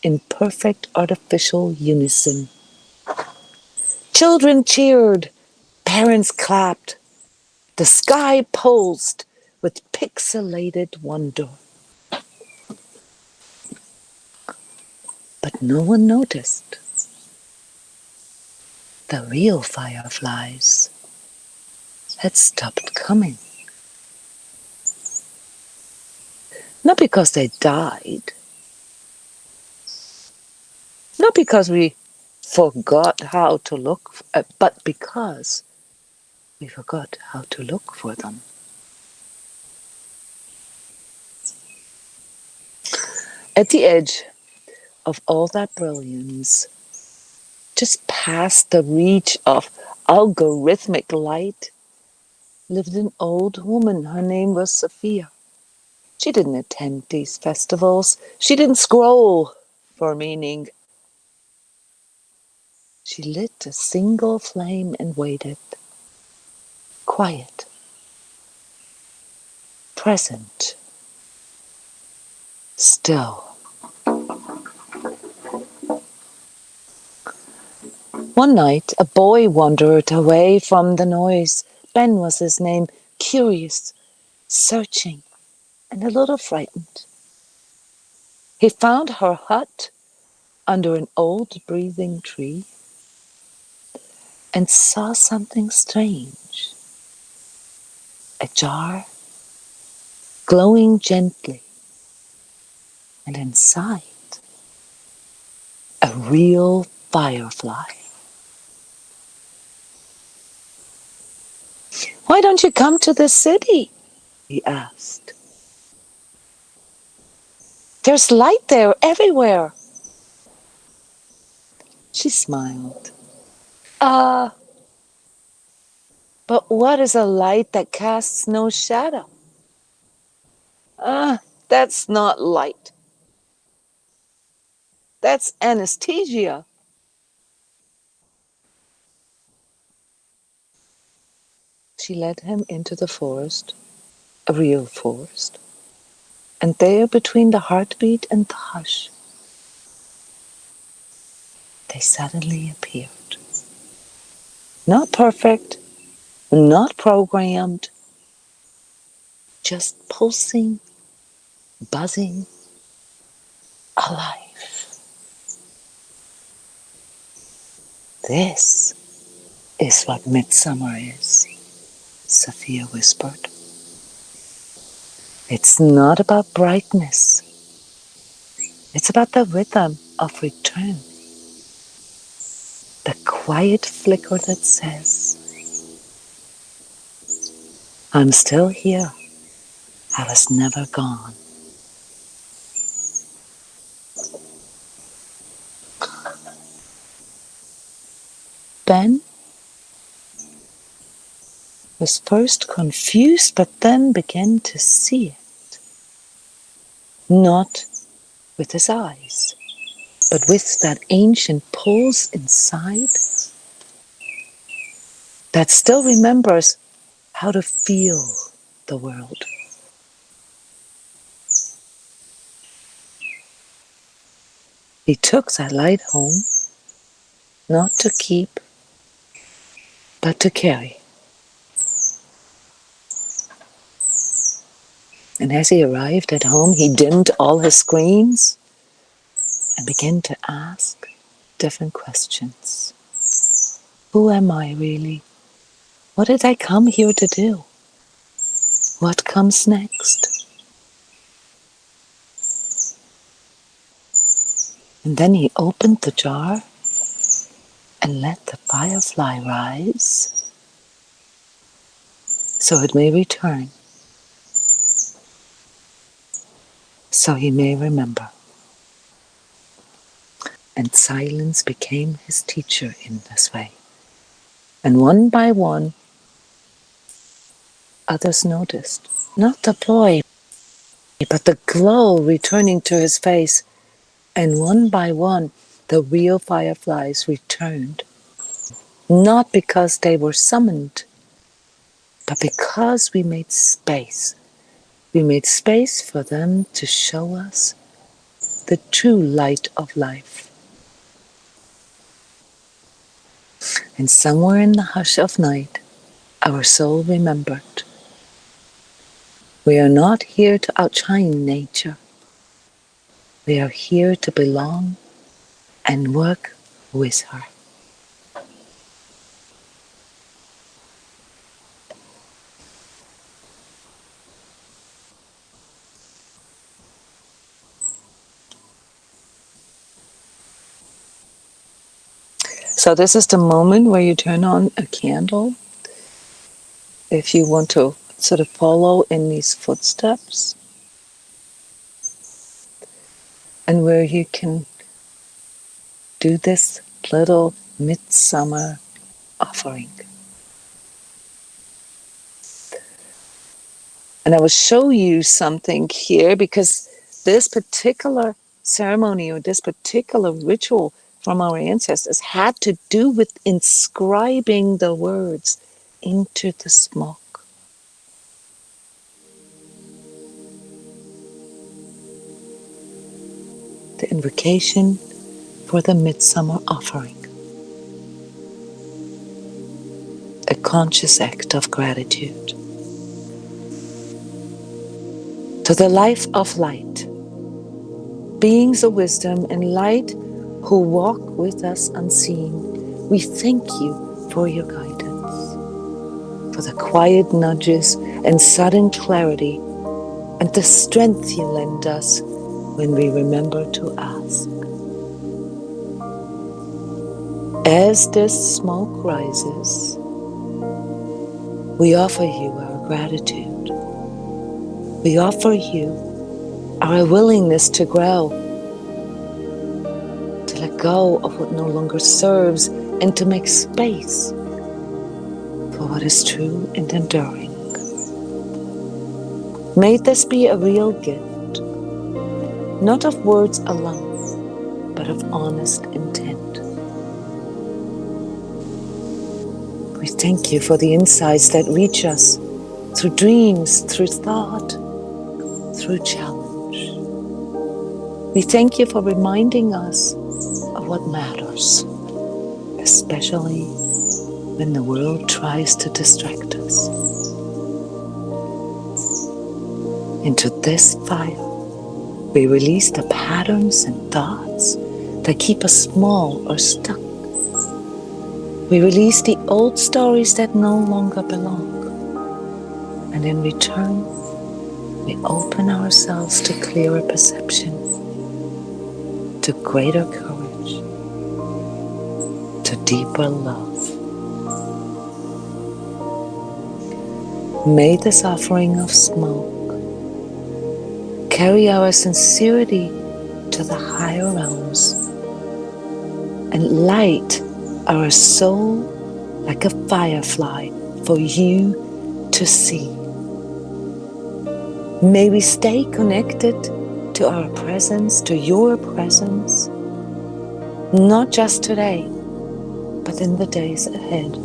in perfect artificial unison. Children cheered, parents clapped, the sky pulsed with pixelated wonder. But no one noticed. The real fireflies had stopped coming. Not because they died, not because we forgot how to look, but because we forgot how to look for them. At the edge of all that brilliance, just past the reach of algorithmic light, lived an old woman. Her name was Sophia. She didn't attend these festivals. She didn't scroll for meaning. She lit a single flame and waited, quiet, present, still. One night, a boy wandered away from the noise. Ben was his name, curious, searching, and a little frightened. He found her hut under an old breathing tree and saw something strange. A jar glowing gently, and inside, a real firefly. "Why don't you come to the city?" he asked. "There's light there everywhere." She smiled. "Ah, but what is a light that casts no shadow?" That's not light. That's anesthesia." She led him into the forest, a real forest. And there, between the heartbeat and the hush, they suddenly appeared. Not perfect, not programmed, just pulsing, buzzing, alive. "This is what midsummer is," Sophia whispered. "It's not about brightness. It's about the rhythm of return. The quiet flicker that says, I'm still here. I was never gone." Ben was first confused, but then began to see it. Not with his eyes, but with that ancient pulse inside that still remembers how to feel the world. He took that light home, not to keep, but to carry. And as he arrived at home, he dimmed all his screens and began to ask different questions. Who am I really? What did I come here to do? What comes next? And then he opened the jar and let the firefly rise so it may return, so he may remember. And silence became his teacher in this way. And one by one, others noticed, not the boy, but the glow returning to his face, and one by one the real fireflies returned, not because they were summoned, but because we made space. We made space for them to show us the true light of life. And somewhere in the hush of night, our soul remembered. We are not here to outshine nature. We are here to belong and work with her. So this is the moment where you turn on a candle. If you want to sort of follow in these footsteps, and where you can do this little midsummer offering. And I will show you something here because this particular ceremony or this particular ritual from our ancestors had to do with inscribing the words into the smoke. The invocation for the midsummer offering. A conscious act of gratitude. To the life of light, beings of wisdom and light who walk with us unseen, we thank you for your guidance, for the quiet nudges and sudden clarity, and the strength you lend us when we remember to ask. As this smoke rises, we offer you our gratitude. We offer you our willingness to grow, to let go of what no longer serves, and to make space for what is true and enduring. May this be a real gift, not of words alone, but of honest intent. We thank you for the insights that reach us through dreams, through thought, through challenge. We thank you for reminding us of what matters, especially when the world tries to distract us. Into this fire, we release the patterns and thoughts that keep us small or stuck. We release the old stories that no longer belong. And in return, we open ourselves to clearer perception, to greater courage, to deeper love. May this offering of smoke carry our sincerity to the higher realms and light our soul like a firefly for you to see. May we stay connected to our presence, to your presence, not just today, but in the days ahead.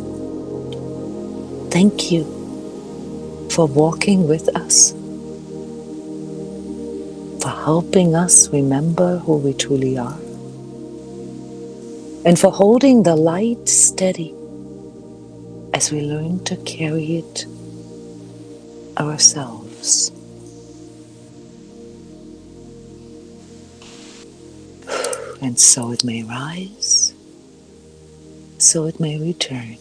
Thank you for walking with us, for helping us remember who we truly are, and for holding the light steady as we learn to carry it ourselves. And so it may rise, so it may return,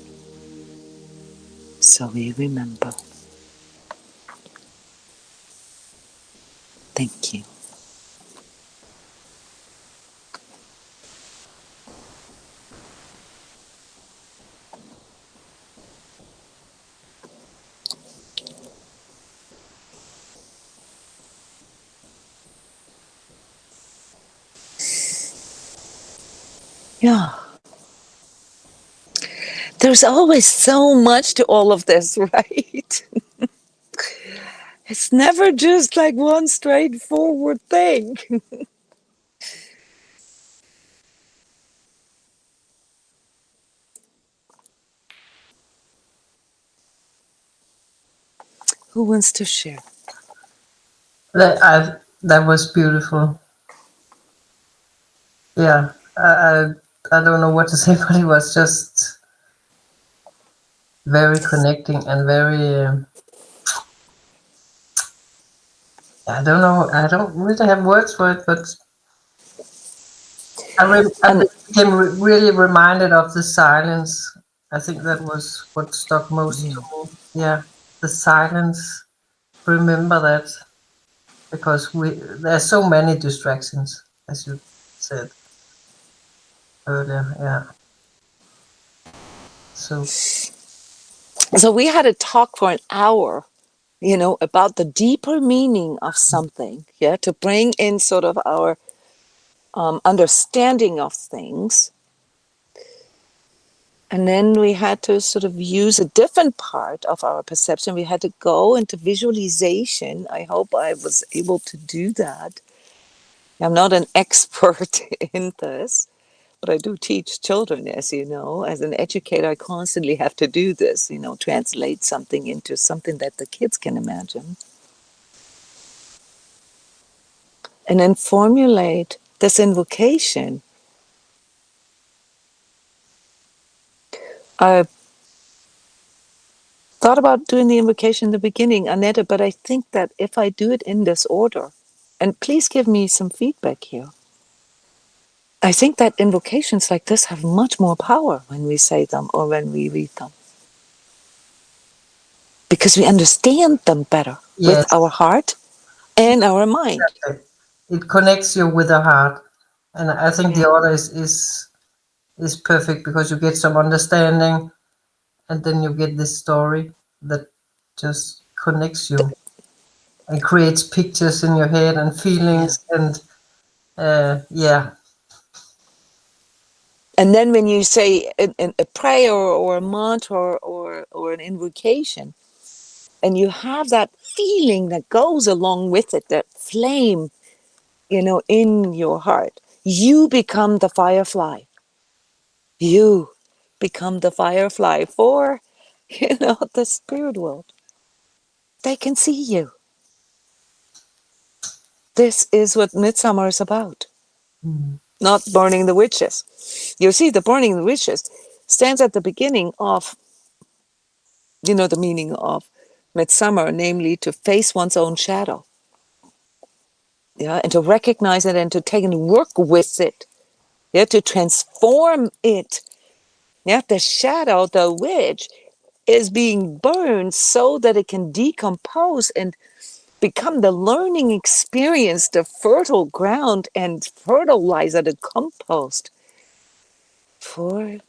so we remember. Thank you. Yeah. There's always so much to all of this, right? It's never just like one straightforward thing. Who wants to share? That was beautiful. Yeah, I don't know what to say, but it was just very connecting and very. I don't know. I don't really have words for it, but I And became really reminded of the silence. I think that was what stuck most to mm, me. Yeah, the silence. Remember that because there are so many distractions, as you said earlier. Yeah. So so we had a talk for an hour, about the deeper meaning of something, yeah, to bring in sort of our understanding of things. And then we had to sort of use a different part of our perception. We had to go into visualization. I hope I was able to do that. I'm not an expert in this, but I do teach children, as you know. As an educator, I constantly have to do this, translate something into something that the kids can imagine. And then formulate this invocation. I thought about doing the invocation in the beginning, Annette, but I think that if I do it in this order, and please give me some feedback here, I think that invocations like this have much more power when we say them or when we read them because we understand them better with yes, our heart and our mind. it connects you with the heart, and I think the Yeah. order is perfect because you get some understanding, and then you get this story that just connects you and creates pictures in your head and Yeah. feelings and yeah. And then when you say a prayer or a mantra or an invocation, and you have that feeling that goes along with it, that flame, in your heart, you become the firefly. You become the firefly for, the spirit world. They can see you. This is what Midsummer is about, Mm. not burning the witches. You see, the burning the witches stands at the beginning of, the meaning of Midsummer, namely to face one's own shadow, yeah, and to recognize it and to take and work with it, yeah, to transform it. Yeah, the shadow, the witch, is being burned so that it can decompose and become the learning experience, the fertile ground and fertilizer, the compost for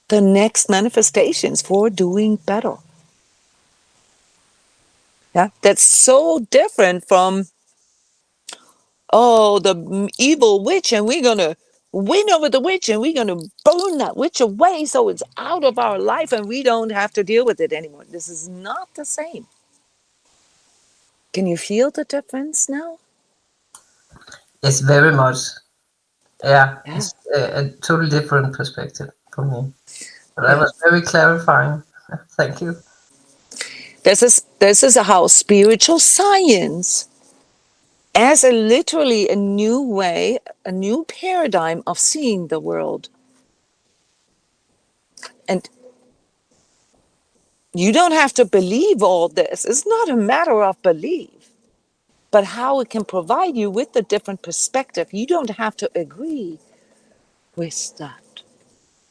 the next manifestations, for doing better. Yeah, that's so different from, oh, the evil witch, and we're going to win over the witch and we're going to burn that witch away so it's out of our life and we don't have to deal with it anymore. This is not the same. Can you feel the difference now? It's very much, yeah, Yeah. it's a totally different perspective for me, but that Yeah. was very clarifying. Thank you. This is how spiritual science, as a literally a new way, a new paradigm of seeing the world. And you don't have to believe all this. It's not a matter of belief, but how it can provide you with a different perspective. You don't have to agree with that.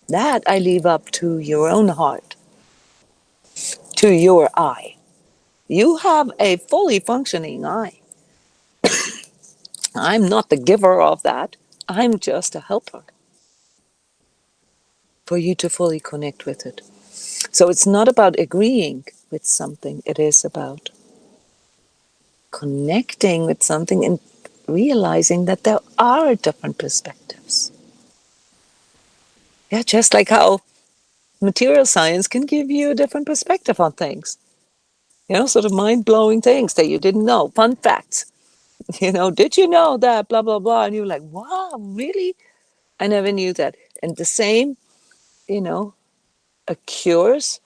That I leave up to your own heart, to your eye. You have a fully functioning eye. I'm not the giver of that. I'm just a helper for you to fully connect with it. So it's not about agreeing with something, it is about connecting with something and realizing that there are different perspectives. Yeah, just like how material science can give you a different perspective on things. Sort of mind-blowing things that you didn't know. Fun facts. Did you know that? Blah, blah, blah. And you're like, wow, really? I never knew that. And the same, occurs,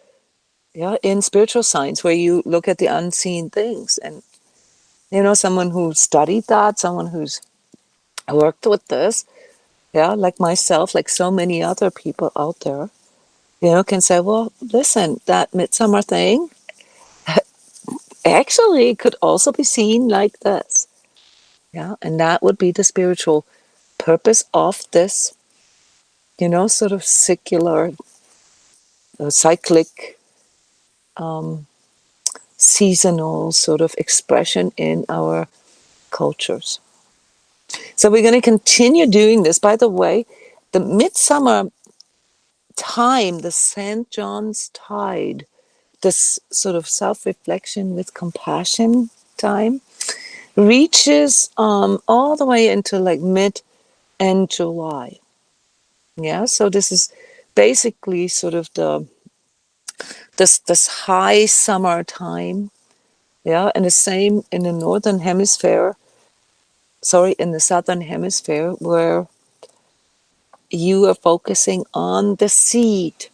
in spiritual science, where you look at the unseen things. And, someone who studied that, someone who's worked with this, like myself, like so many other people out there, can say, well, listen, that midsummer thing actually could also be seen like this. And that would be the spiritual purpose of this, sort of secular, cyclic, seasonal sort of expression in our cultures. So we're going to continue doing this. By the way, the midsummer time, the St. John's tide, this sort of self-reflection with compassion time, reaches all the way into like mid and July. So this is basically sort of this high summer time. And the same in the northern hemisphere. Sorry, in the southern hemisphere, where you are focusing on the seed.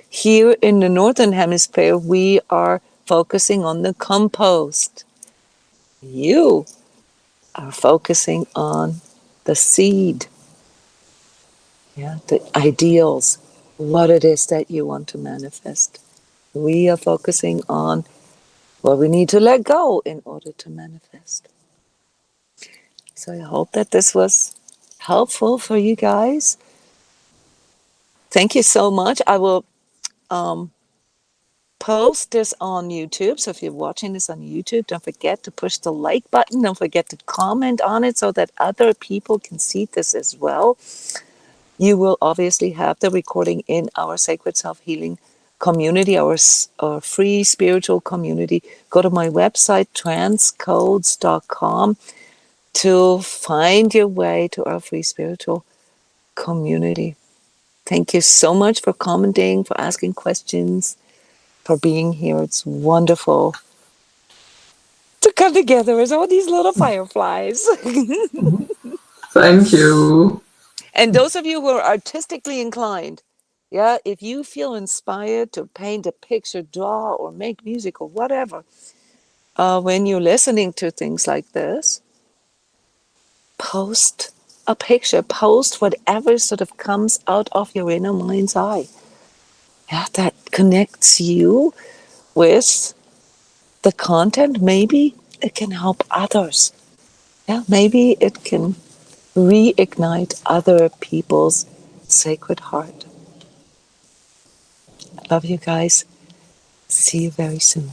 Here in the northern hemisphere, we are focusing on the compost. You are focusing on the seed. The ideals, what it is that you want to manifest. We are focusing on what we need to let go in order to manifest. So I hope that this was helpful for you guys. Thank you so much. I will post this on YouTube. So if you're watching this on YouTube, don't forget to push the like button. Don't forget to comment on it so that other people can see this as well. You will obviously have the recording in our Sacred Self-Healing community, our free spiritual community. Go to my website, transcodes.com, to find your way to our free spiritual community. Thank you so much for commenting, for asking questions, for being here. It's wonderful to come together as all these little fireflies. Thank you. And those of you who are artistically inclined, if you feel inspired to paint a picture, draw, or make music or whatever, when you're listening to things like this, post a picture, post whatever sort of comes out of your inner mind's eye. That connects you with the content. Maybe it can help others. Maybe it can reignite other people's sacred heart. I love you guys. See you very soon.